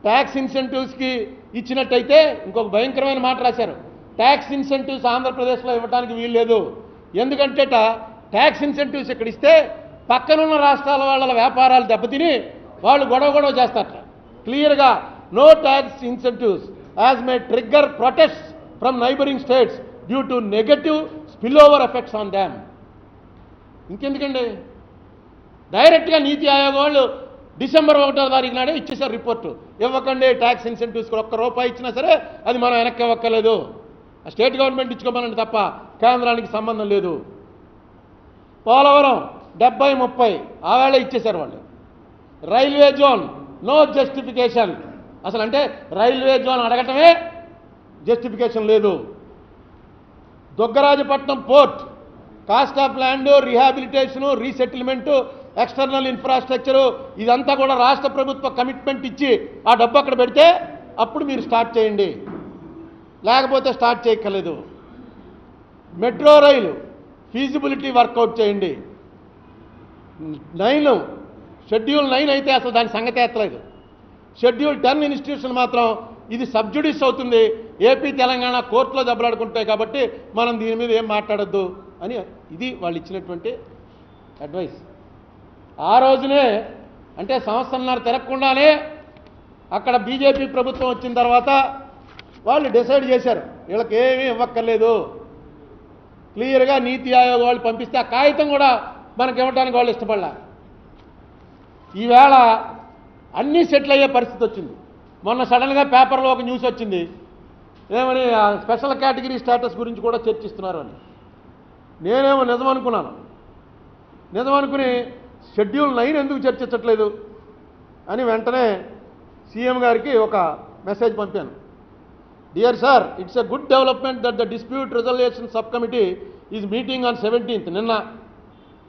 Speaker 1: ట్యాక్స్ ఇన్సెంటివ్స్కి ఇచ్చినట్టయితే ఇంకొక భయంకరమైన మాట రాశారు, ట్యాక్స్ ఇన్సెంటివ్స్ ఆంధ్రప్రదేశ్లో ఇవ్వడానికి వీలు లేదు. ఎందుకంటే ట్యాక్స్ ఇన్సెంటివ్స్ ఇక్కడ ఇస్తే పక్కనున్న రాష్ట్రాల వాళ్ళ వ్యాపారాలు దెబ్బతిని వాళ్ళు గొడవ చేస్తారట. క్లియర్గా no tax incentives as may trigger protest from neighbouring states due to negative spill over effects on dam. ఇంకెందుకండి, డైరెక్ట్గా నీతి ఆయోగ్ వాళ్ళు డిసెంబర్ 1వ తారీఖు నాడే ఇచ్చేసారు రిపోర్టు. ఇవ్వకండి ట్యాక్స్ ఇన్సెంటివ్స్ కూడా, ₹1 ఇచ్చినా సరే అది మనం వెనక్కి ఇవ్వక్కర్లేదు, ఆ స్టేట్ గవర్నమెంట్ ఇచ్చుకోమనండి తప్ప కేంద్రానికి సంబంధం లేదు. పోలవరం 70-30 ఆ వేళ ఇచ్చేశారు వాళ్ళు. రైల్వే జోన్ నో జస్టిఫికేషన్, అసలు అంటే రైల్వే జోన్ అడగటమే జస్టిఫికేషన్ లేదు. Dugarajapatnam port cost of land, rehabilitation, resettlement, external infrastructure ఇదంతా కూడా రాష్ట్ర ప్రభుత్వ కమిట్మెంట్ ఇచ్చి ఆ డబ్బు అక్కడ పెడితే అప్పుడు మీరు స్టార్ట్ చేయండి, లేకపోతే స్టార్ట్ చేయక్కర్లేదు. మెట్రో రైలు ఫీజిబిలిటీ వర్కౌట్ చేయండి. 9 షెడ్యూల్ 9 అయితే అసలు దాని సంగతి ఎత్తలేదు. షెడ్యూల్ 10 ఇన్స్టిట్యూషన్ మాత్రం ఇది సబ్జుడిస్ అవుతుంది, ఏపీ తెలంగాణ కోర్టులో దెబ్బలాడుకుంటాయి కాబట్టి మనం దీని మీద ఏం మాట్లాడొద్దు అని ఇది వాళ్ళు ఇచ్చినటువంటి అడ్వైస్. ఆ రోజునే అంటే సంవత్సరంన్నర తిరగకుండానే అక్కడ బీజేపీ ప్రభుత్వం వచ్చిన తర్వాత వాళ్ళు డిసైడ్ చేశారు వీళ్ళకి ఏమీ ఇవ్వక్కర్లేదు. క్లియర్గా నీతి ఆయోగ్ వాళ్ళు పంపిస్తే ఆ కాగితం కూడా మనకి ఇవ్వడానికి వాళ్ళు ఇష్టపడలా. ఈవేళ అన్నీ సెటిల్ అయ్యే పరిస్థితి వచ్చింది. మొన్న సడన్గా పేపర్లో ఒక న్యూస్ వచ్చింది, ఏమని ఆ స్పెషల్ కేటగిరీ స్టేటస్ గురించి కూడా చర్చిస్తున్నారు అని. నేనేమో నిజమనుకున్నాను. నిజమనుకుని షెడ్యూల్ 9 ఎందుకు చర్చించట్లేదు అని వెంటనే సీఎం గారికి ఒక మెసేజ్ పంపాను. Dear sir, it's a good development that the dispute resolution sub committee is meeting on 17th నిన్న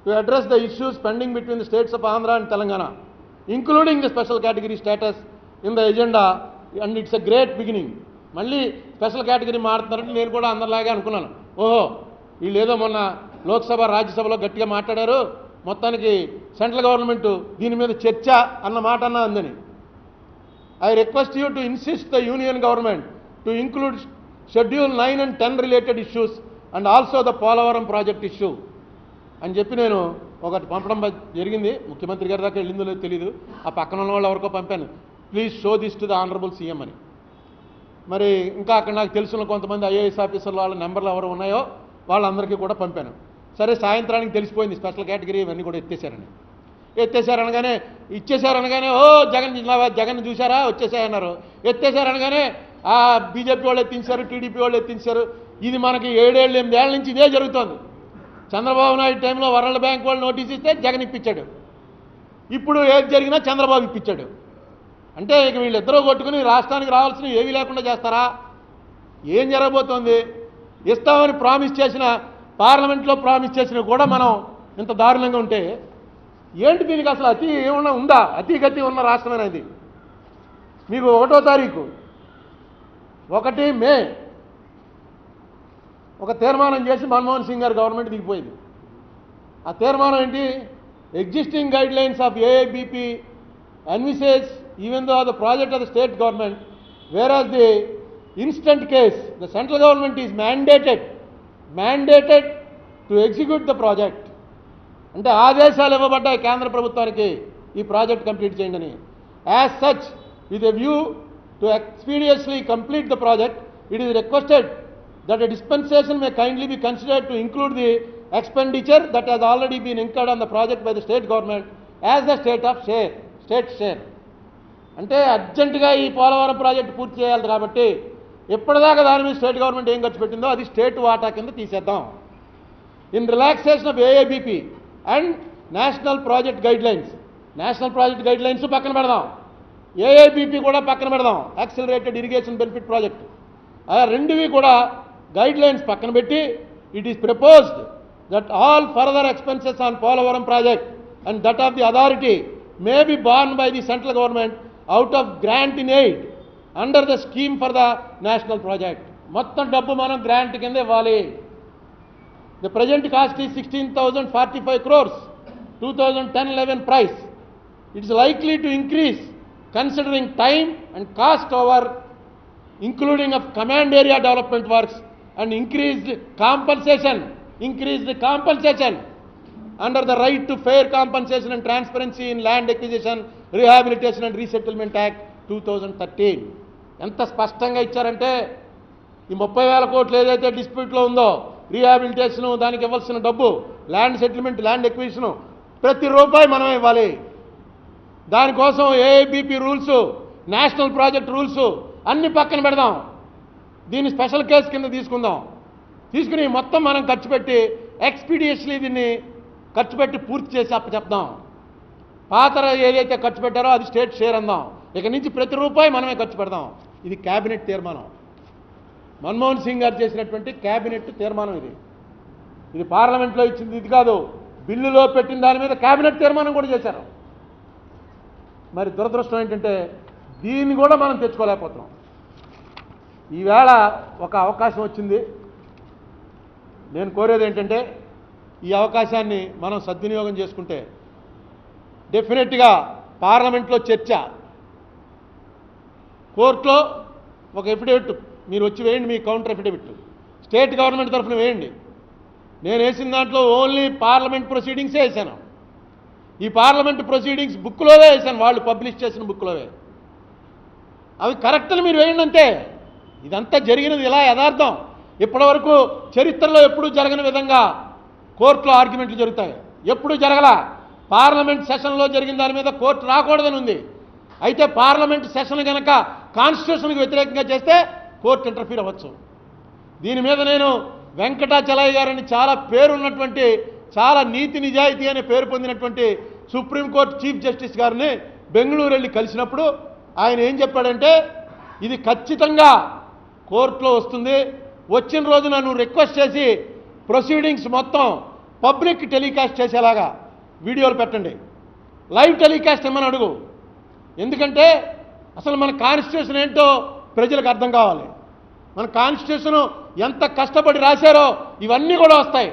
Speaker 1: to address the issues pending between the states of Andhra and Telangana including the special category status in the agenda and it's a great beginning. మళ్ళీ స్పెషల్ కేటగిరీ మారుతున్నారంటే నేను కూడా అందరిలాగే అనుకున్నాను. ఓహో, వీళ్ళు ఏదో మొన్న లోక్సభ రాజ్యసభలో గట్టిగా మాట్లాడారు, మొత్తానికి సెంట్రల్ గవర్నమెంట్ దీని మీద చర్చ అన్న మాట అన్నా అందని. I request you to insist the union government to include schedule 9 and 10 related issues and also the Polavaram project issue అని చెప్పి నేను ఒకటి పంపడం జరిగింది. ముఖ్యమంత్రి గారి దాకా వెళ్ళిందో లేదో తెలియదు. ఆ పక్కన ఉన్న వాళ్ళు ఎవరికో పంపాను, please show this to the honourable CM అని. మరి ఇంకా అక్కడ నాకు తెలుసున్న కొంతమంది ఐఏఎస్ ఆఫీసర్లు వాళ్ళ నెంబర్లు ఎవరు ఉన్నాయో వాళ్ళందరికీ కూడా పంపాను. సరే, సాయంత్రానికి తెలిసిపోయింది స్పెషల్ కేటగిరీ ఇవన్నీ కూడా ఎత్తేసారనగానే ఇచ్చేసారనగానే ఓ జగన్ చూసారా వచ్చేసాయన్నారు. ఎత్తేసారనగానే ఆ బీజేపీ వాళ్ళు ఎత్తించారు, టీడీపీ వాళ్ళు ఎత్తించారు. ఇది మనకి 7-8 ఏళ్ళ నుంచి ఇదే జరుగుతోంది. చంద్రబాబు నాయుడు టైంలో వరల్డ్ బ్యాంక్ వాళ్ళు నోటీస్ ఇస్తే జగన్ ఇప్పించాడు. ఇప్పుడు ఏది జరిగినా చంద్రబాబు ఇప్పించాడు. అంటే ఇక వీళ్ళిద్దరూ కొట్టుకుని రాష్ట్రానికి రావాల్సినవి ఏమీ లేకుండా చేస్తారా? ఏం జరగబోతోంది? ఇస్తామని ప్రామిస్ చేసిన, పార్లమెంట్లో ప్రామిస్ చేసినవి కూడా మనం ఇంత దారుణంగా ఉంటే ఏంటి? దీనికి అసలు అతి ఏమన్నా ఉందా? అతి గతి ఉన్న రాష్ట్రం అనేది. మీకు 1వ తారీఖు 1 మే ఒక తీర్మానం చేసి మన్మోహన్ సింగ్ గారు గవర్నమెంట్ దిగిపోయింది. ఆ తీర్మానం ఏంటి? Existing guide lines of AIBP envisages even though the project of the state government, whereas the instant case the central government is mandated to execute the project. అంటే ఆదేశాలు ఇవ్వబడ్డాయి కేంద్ర ప్రభుత్వానికి ఈ ప్రాజెక్ట్ కంప్లీట్ చేయండి అని. As such with a view to expeditiously complete the project it is requested that a dispensation may kindly be considered to include the expenditure that has already been incurred on the project by the state government as the state share. అంటే అర్జెంటుగా ఈ పోలవరం ప్రాజెక్టు పూర్తి చేయాలి కాబట్టి ఎప్పటిదాకా దాని మీద స్టేట్ గవర్నమెంట్ ఏం ఖర్చు పెట్టిందో అది స్టేట్ వాటా కింద తీసేద్దాం. In relaxation of AIBP and national project guide lines పక్కన పెడదాం, ఏఐబిపి కూడా పక్కన పెడదాం, యాక్సిలరేటెడ్ ఇరిగేషన్ బెనిఫిట్ ప్రాజెక్ట్. ఆ రెండువి కూడా గైడ్ లైన్స్ పక్కన పెట్టి it is proposed that all further expenses on Polavaram project and that of the authority may be born by the central government out of grant in aid under the scheme for the national project. మొత్తం డబ్బు మనం గ్రాంట్ కింద ఇవ్వాలి. The present cost is 16,045 crores 2010-11 price. It's likely to increase considering time and cost over including of command area development works and increased compensation under the right to fair compensation and transparency in land acquisition, rehabilitation and resettlement act 2013. ఎంత స్పష్టంగా ఇచ్చారంటే ఈ 30,000 కోట్లు ఏదైతే డిస్ప్యూట్లో ఉందో రీహాబిలిటేషను, దానికి ఇవ్వాల్సిన డబ్బు, ల్యాండ్ సెటిల్మెంట్, ల్యాండ్ ఎక్విజిషను ప్రతి రూపాయి మనమే ఇవ్వాలి. దానికోసం AIBP rules, national project rules అన్ని పక్కన పెడదాం. దీన్ని స్పెషల్ కేసు కింద తీసుకుని మొత్తం మనం ఖర్చు పెట్టి ఎక్స్పీడియస్లీ దీన్ని ఖర్చు పెట్టి పూర్తి చేసి అప్పచెప్దాం. పాత ఏదైతే ఖర్చు పెట్టారో అది స్టేట్ షేర్ అందాం. ఇక నుంచి ప్రతి రూపాయి మనమే ఖర్చు పెడదాం. ఇది క్యాబినెట్ తీర్మానం, మన్మోహన్ సింగ్ గారు చేసినటువంటి క్యాబినెట్ తీర్మానం. ఇది పార్లమెంట్లో ఇచ్చింది ఇది కాదు, బిల్లులో పెట్టిన దాని మీద క్యాబినెట్ తీర్మానం కూడా చేశారు. మరి దురదృష్టం ఏంటంటే దీన్ని కూడా మనం తెచ్చుకోలేకపోతున్నాం. ఈవేళ ఒక అవకాశం వచ్చింది. నేను కోరేది ఏంటంటే ఈ అవకాశాన్ని మనం సద్వినియోగం చేసుకుంటే డెఫినెట్గా పార్లమెంట్లో చర్చ, కోర్టులో ఒక ఎఫిడవిట్ మీరు వచ్చి వేయండి, మీ కౌంటర్ ఎఫిడవిట్ స్టేట్ గవర్నమెంట్ తరఫున వేయండి. నేను వేసిన దాంట్లో ఓన్లీ పార్లమెంట్ ప్రొసీడింగ్సే వేసాను. ఈ పార్లమెంట్ ప్రొసీడింగ్స్ బుక్లోవే వేసాను, వాళ్ళు పబ్లిష్ చేసిన బుక్లోవే. అవి కరెక్ట్ని మీరు వేయండి అంతే. ఇదంతా జరిగినది ఇలా యథార్థం. ఇప్పటివరకు చరిత్రలో ఎప్పుడూ జరగని విధంగా కోర్టులో ఆర్గ్యుమెంట్లు జరుగుతాయి. ఎప్పుడూ జరగల. పార్లమెంట్ సెషన్లో జరిగిన దాని మీద కోర్టు రాకూడదని ఉంది. అయితే పార్లమెంట్ సెషన్ కనుక కాన్స్టిట్యూషన్కి వ్యతిరేకంగా చేస్తే కోర్టు ఇంటర్ఫీర్ అవ్వచ్చు. దీని మీద నేను వెంకటాచలయ్య గారని చాలా పేరున్నటువంటి, చాలా నీతి నిజాయితీ అనే పేరు పొందినటువంటి సుప్రీంకోర్టు చీఫ్ జస్టిస్ గారిని బెంగళూరు వెళ్ళి కలిసినప్పుడు ఆయన ఏం చెప్పాడంటే, ఇది ఖచ్చితంగా కోర్టులో వస్తుంది, వచ్చిన రోజు నన్ను రిక్వెస్ట్ చేసి ప్రొసీడింగ్స్ మొత్తం పబ్లిక్ టెలికాస్ట్ చేసేలాగా వీడియోలు పెట్టండి, లైవ్ టెలికాస్ట్ ఇమ్మని అడుగు. ఎందుకంటే అసలు మన కాన్స్టిట్యూషన్ ఏంటో ప్రజలకు అర్థం కావాలి. మన కాన్స్టిట్యూషన్ ఎంత కష్టపడి రాశారో ఇవన్నీ కూడా వస్తాయి.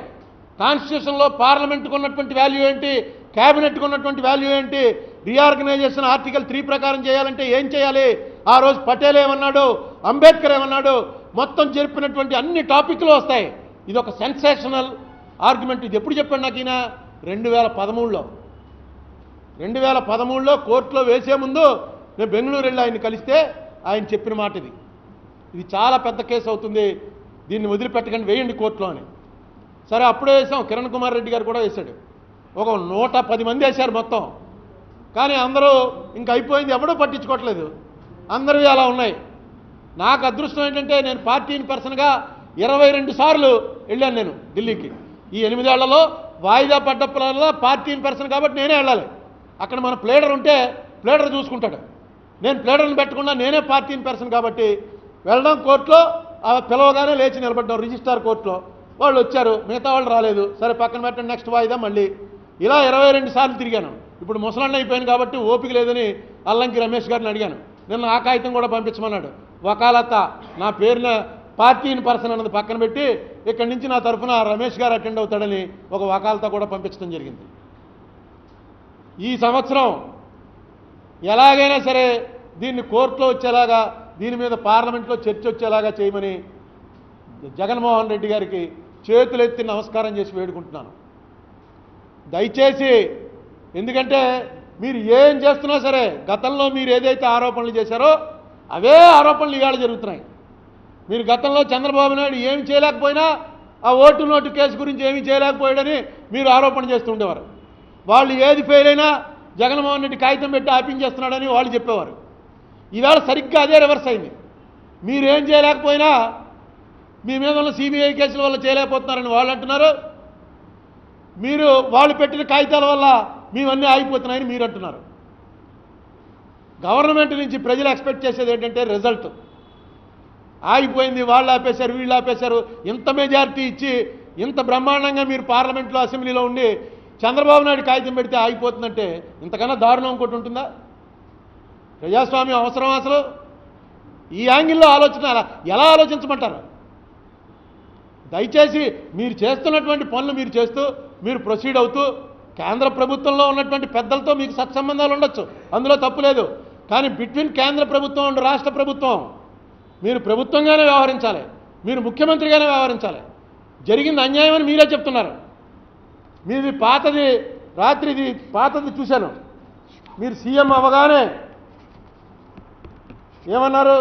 Speaker 1: కాన్స్టిట్యూషన్లో పార్లమెంట్కు ఉన్నటువంటి వాల్యూ ఏంటి, క్యాబినెట్కు ఉన్నటువంటి వాల్యూ ఏంటి, రీఆర్గనైజేషన్ ఆర్టికల్ 3 ప్రకారం చేయాలంటే ఏం చేయాలి, ఆ రోజు పటేల్ ఏమన్నాడు, అంబేద్కర్ ఏమన్నాడు, మొత్తం జరిపినటువంటి అన్ని టాపిక్లు వస్తాయి. ఇది ఒక సెన్సేషనల్ ఆర్గ్యుమెంట్. ఇది ఎప్పుడు చెప్పాడు నాకు ఈయన? 2013లో కోర్టులో వేసే ముందు నేను బెంగళూరు వెళ్ళి ఆయన్ని కలిస్తే ఆయన చెప్పిన మాట ఇది. ఇది చాలా పెద్ద కేసు అవుతుంది, దీన్ని వదిలిపెట్టకండి, వేయండి కోర్టులో అని. సరే అప్పుడే వేసాం. కిరణ్ కుమార్ రెడ్డి గారు కూడా వేశాడు. ఒక 110 మంది వేశారు మొత్తం. కానీ అందరూ ఇంక అయిపోయింది, ఎవడూ పట్టించుకోవట్లేదు, అందరివి అలా ఉన్నాయి. నాకు అదృష్టం ఏంటంటే నేను పార్టీని పర్సన్గా 22 సార్లు వెళ్ళాను నేను ఢిల్లీకి. ఈ 8 ఏళ్లలో వాయిదా పడ్డప్పుడల్లా పార్టీని పర్సన్ కాబట్టి నేనే వెళ్ళాలి. అక్కడ మన ప్లేడర్ ఉంటే ప్లేడర్ చూసుకుంటాడు, నేను ప్లేడర్ని పెట్టకుండా నేనే పార్టీని పర్సన్ కాబట్టి వెళ్ళడం. కోర్టులో పిలవగానే లేచి నిలబడ్డాం రిజిస్ట్రార్ కోర్టులో. వాళ్ళు వచ్చారు, మిగతా వాళ్ళు రాలేదు. సరే పక్కన పెట్టండి, నెక్స్ట్ వాయిదా మళ్ళీ. ఇలా 22 సార్లు తిరిగాను. ఇప్పుడు ముసలాండ అయిపోయాను కాబట్టి ఓపిక లేదని అల్లంకి రమేష్ గారిని అడిగాను. నిన్న ఆ కాగితం కూడా పంపించమన్నాడు. వకాలత నా పేరున పార్టీని పర్సన్ అన్నది పక్కన పెట్టి ఇక్కడి నుంచి నా తరఫున రమేష్ గారు అటెండ్ అవుతాడని ఒక వకాలత కూడా పంపించడం జరిగింది. ఈ సంవత్సరం ఎలాగైనా సరే దీన్ని కోర్టులో వచ్చేలాగా, దీని మీద పార్లమెంట్లో చర్చ వచ్చేలాగా చేయమని జగన్మోహన్ రెడ్డి గారికి చేతులెత్తి నమస్కారం చేసి వేడుకుంటున్నాను. దయచేసి, ఎందుకంటే మీరు ఏం చేస్తున్నా సరే గతంలో మీరు ఏదైతే ఆరోపణలు చేశారో అవే ఆరోపణలు ఇవాళ జరుగుతున్నాయి. మీరు గతంలో చంద్రబాబు నాయుడు ఏమి చేయలేకపోయినా ఆ ఓటు నోటు కేసు గురించి ఏమీ చేయలేకపోయాడని మీరు ఆరోపణ చేస్తూ ఉండేవారు. వాళ్ళు ఏది ఫెయిల్ అయినా జగన్మోహన్ రెడ్డి కాగితం పెట్టి ఆపించేస్తున్నాడని వాళ్ళు చెప్పేవారు. ఈవేళ సరిగ్గా అదే రివర్స్ అయింది. మీరేం చేయలేకపోయినా మీ మీద ఉన్న సిబిఐ కేసుల వల్ల చేయలేకపోతున్నారని వాళ్ళు అంటున్నారు. మీరు వాళ్ళు పెట్టిన కాగితాల వల్ల మేవన్నీ ఆగిపోతున్నాయని మీరు అంటున్నారు. గవర్నమెంట్ నుంచి ప్రజలు ఎక్స్పెక్ట్ చేసేది ఏంటంటే రిజల్ట్. ఆగిపోయింది, వాళ్ళు ఆపేశారు, వీళ్ళు ఆపేశారు, ఇంత మెజారిటీ ఇచ్చి ఇంత బ్రహ్మాండంగా మీరు పార్లమెంట్లో అసెంబ్లీలో ఉండి చంద్రబాబు నాయుడు కాగితం పెడితే ఆగిపోతుందంటే ఇంతకన్నా దారుణం ఇంకోటి ఉంటుందా? ప్రజాస్వామ్యం అవసరం అసలు? ఈ యాంగిల్లో ఆలోచన ఎలా ఆలోచించమంటారు? దయచేసి మీరు చేస్తున్నటువంటి పనులు మీరు చేస్తూ, మీరు ప్రొసీడ్ అవుతూ, కేంద్ర ప్రభుత్వంలో ఉన్నటువంటి పెద్దలతో మీకు సత్సంబంధాలు ఉండొచ్చు, అందులో తప్పు లేదు. కానీ బిట్వీన్ కేంద్ర ప్రభుత్వం అండ్ రాష్ట్ర ప్రభుత్వం మీరు ప్రభుత్వంగానే వ్యవహరించాలి, మీరు ముఖ్యమంత్రిగానే వ్యవహరించాలి. జరిగింది అన్యాయం అని మీరే చెప్తున్నారు. మీది పాతది, రాత్రిది పాతది చూశాను. మీరు సీఎం అవ్వగానే ఏమన్నారు?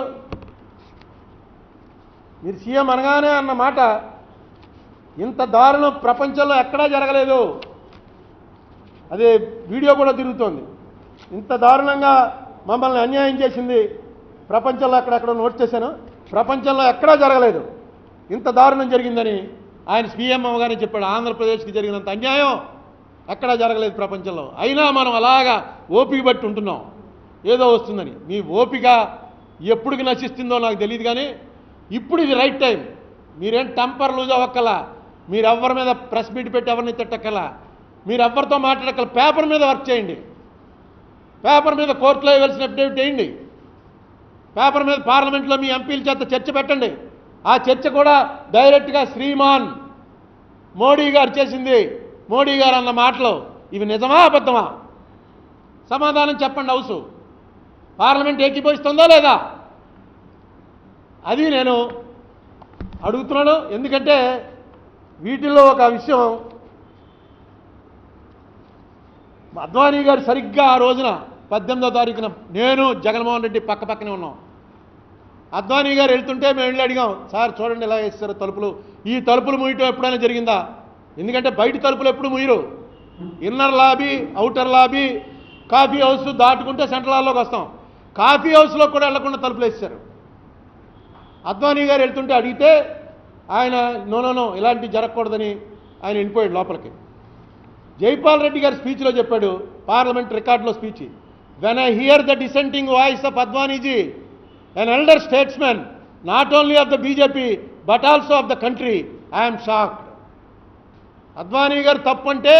Speaker 1: మీరు సీఎం అనగానే అన్న మాట, ఇంత దారుణం ప్రపంచంలో ఎక్కడా జరగలేదు. అదే వీడియో కూడా తిరుగుతోంది. ఇంత దారుణంగా మమ్మల్ని అన్యాయం చేసింది ప్రపంచంలో అక్కడెక్కడ నోట్ చేశాను, ప్రపంచంలో ఎక్కడా జరగలేదు, ఇంత దారుణం జరిగిందని ఆయన సీఎం అవగానే చెప్పాడు. ఆంధ్రప్రదేశ్కి జరిగినంత అన్యాయం ఎక్కడా జరగలేదు ప్రపంచంలో. అయినా మనం అలాగా ఓపిక బట్టి ఉంటున్నాం, ఏదో వస్తుందని. మీ ఓపిక ఎప్పటికి నశిస్తుందో నాకు తెలియదు, కానీ ఇప్పుడు ఇది రైట్ టైం. మీరేం టెంపర్ లూజ్ అవ్వక్కల, మీరెవ్వరి మీద ప్రెస్ మీట్ పెట్టి ఎవరిని తిట్టక్కల, మీరెవ్వరితో మాట్లాడక్కల, పేపర్ మీద వర్క్ చేయండి, పేపర్ మీద కోర్టులో ఇవ్వాల్సిన అఫిడవిట్ వేయండి, పేపర్ మీద పార్లమెంట్లో మీ ఎంపీల చేత చర్చ పెట్టండి. ఆ చర్చ కూడా డైరెక్ట్గా శ్రీమాన్ మోడీ గారు చేసింది, మోడీ గారు అన్న మాటలు ఇవి నిజమా అబద్ధమా సమాధానం చెప్పండి. హౌసు పార్లమెంట్ ఏకీభవిస్తుందా లేదా అది నేను అడుగుతున్నాను. ఎందుకంటే వీటిల్లో ఒక విషయం, అద్వానీ గారు సరిగ్గా ఆ రోజున 18వ తారీఖున నేను జగన్మోహన్ రెడ్డి పక్క పక్కనే ఉన్నాం. అద్వానీ గారు వెళ్తుంటే మేము వెళ్ళి అడిగాం, సార్ చూడండి ఎలా వేస్తారు తలుపులు, ఈ తలుపులు ముయ్యటం ఎప్పుడైనా జరిగిందా? ఎందుకంటే బయట తలుపులు ఎప్పుడు ముయ్యరు, inner lobby, outer lobby, coffee house దాటుకుంటే సెంట్రల్ హాల్లోకి వస్తాం. కాఫీ హౌస్లో కూడా వెళ్లకుండా తలుపులు వేస్తారు. అద్వానీ గారు వెళ్తుంటే అడిగితే ఆయన నో ఇలాంటివి జరగకూడదని ఆయన వెళ్ళిపోయాడు లోపలికి. జైపాల్ రెడ్డి గారి స్పీచ్లో చెప్పాడు, పార్లమెంట్ రికార్డులో speech, when I hear the dissenting voice of Advaniji, an elder statesmen not only of the BJP but also of the country, I'm shocked. Advani గారు తప్పు అంటే,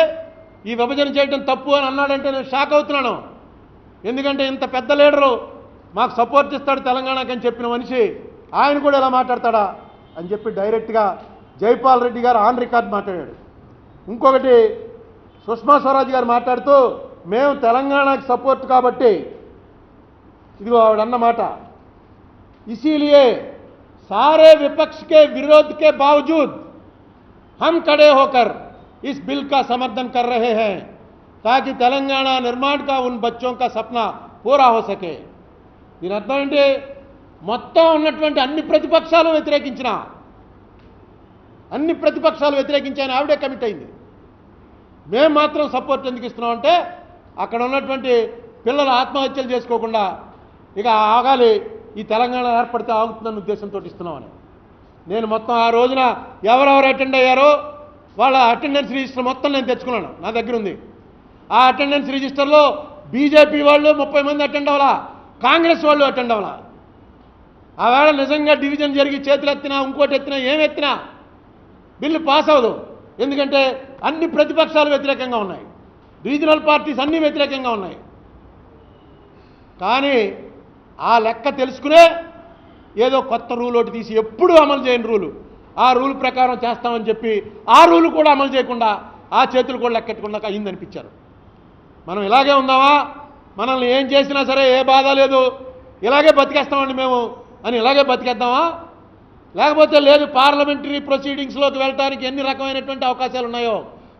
Speaker 1: ఈ విభజన చేయడం తప్పు అని అన్నాడంటే నేను షాక్ అవుతున్నాను. ఎందుకంటే ఇంత పెద్ద లీడరు మాకు సపోర్ట్ ఇస్తాడు తెలంగాణకి అని చెప్పిన మనిషి ఆయన కూడా ఎలా మాట్లాడతాడా అని చెప్పి డైరెక్ట్గా జైపాల్ రెడ్డి గారు ఆన్ రికార్డ్ మాట్లాడాడు. ఇంకొకటి సుష్మా స్వరాజ్ గారు మాట్లాడుతూ మేము తెలంగాణకి సపోర్ట్ కాబట్టి, ఇదిగో ఆవిడన్న మాట, इसीलिए सारे विपक्ष के विरोध के बावजूद हम खड़े होकर इस बिल का समर्थन कर रहे हैं ताकि तेलंगाना निर्माण का उन बच्चों का सपना पूरा हो सके. దీని అర్థం ఏంటి? మొత్తం ఉన్నటువంటి అన్ని ప్రతిపక్షాలు వ్యతిరేకించాయని ఆవిడే కమిట్ అయింది. మేము మాత్రం సపోర్ట్ ఎందుకు ఇస్తున్నామంటే అక్కడ ఉన్నటువంటి పిల్లలు ఆత్మహత్యలు చేసుకోకుండా ఇక ఆగాలి, ఈ తెలంగాణ ఏర్పడితే ఆగుతుందన్న ఉద్దేశంతో ఇస్తున్నామని. నేను మొత్తం ఆ రోజున ఎవరెవరు అటెండ్ అయ్యారో వాళ్ళ అటెండెన్స్ రిజిస్టర్ మొత్తం నేను తెచ్చుకున్నాను, నా దగ్గర ఉంది. ఆ అటెండెన్స్ రిజిస్టర్లో బీజేపీ వాళ్ళు 30 మంది అటెండ్ అవ్వాలా, కాంగ్రెస్ వాళ్ళు అటెండ్ అవ్వాలా. ఆవేళ నిజంగా డివిజన్ జరిగి చేతులు ఎత్తినా ఇంకోటి ఎత్తినా ఏమెత్తినా బిల్లు పాస్ అవ్వదు. ఎందుకంటే అన్ని ప్రతిపక్షాలు వ్యతిరేకంగా ఉన్నాయి, రీజనల్ పార్టీస్ అన్నీ వ్యతిరేకంగా ఉన్నాయి. కానీ ఆ లెక్క తెలుసుకునే ఏదో కొత్త రూల్ ఒకటి తీసి ఎప్పుడూ అమలు చేయని రూలు, ఆ రూల్ ప్రకారం చేస్తామని చెప్పి ఆ రూలు కూడా అమలు చేయకుండా ఆ చేతులు కూడా లెక్కెట్టకుండా అయిందనిపించారు. మనం ఇలాగే ఉందామా, మనల్ని ఏం చేసినా సరే ఏ బాధ లేదు, ఇలాగే బతికేస్తామండి మేము అని ఇలాగే బతికేద్దామా, లేకపోతే లేదు పార్లమెంటరీ ప్రొసీడింగ్స్లోకి వెళ్ళడానికి ఎన్ని రకమైనటువంటి అవకాశాలు ఉన్నాయో,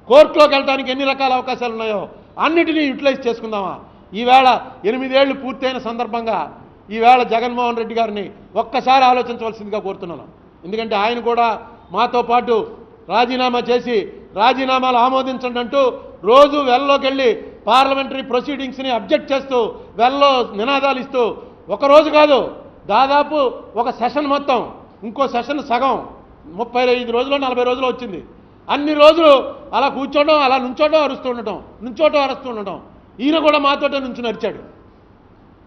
Speaker 1: కోర్టులోకి వెళ్ళడానికి ఎన్ని రకాల అవకాశాలు ఉన్నాయో అన్నిటినీ యూటిలైజ్ చేసుకుందామా. ఈవేళ 8 ఏళ్లు పూర్తయిన సందర్భంగా ఈవేళ జగన్మోహన్ రెడ్డి గారిని ఒక్కసారి ఆలోచించవలసిందిగా కోరుతున్నాను. ఎందుకంటే ఆయన కూడా మాతో పాటు రాజీనామా చేసి రాజీనామాలు ఆమోదించండి అంటూ రోజు వెల్లోకి వెళ్ళి పార్లమెంటరీ ప్రొసీడింగ్స్ని అబ్జెక్ట్ చేస్తూ వెల్లో నినాదాలు ఇస్తూ ఒకరోజు కాదు దాదాపు ఒక సెషన్ మొత్తం, ఇంకో సెషన్ సగం 35 రోజులు 40 రోజులు వచ్చింది. అన్ని రోజులు అలా కూర్చోవడం, అలా నుంచోవడం, అరుస్తూ ఉండటం. ఈయన కూడా మాతోటే నుంచి నడిచాడు.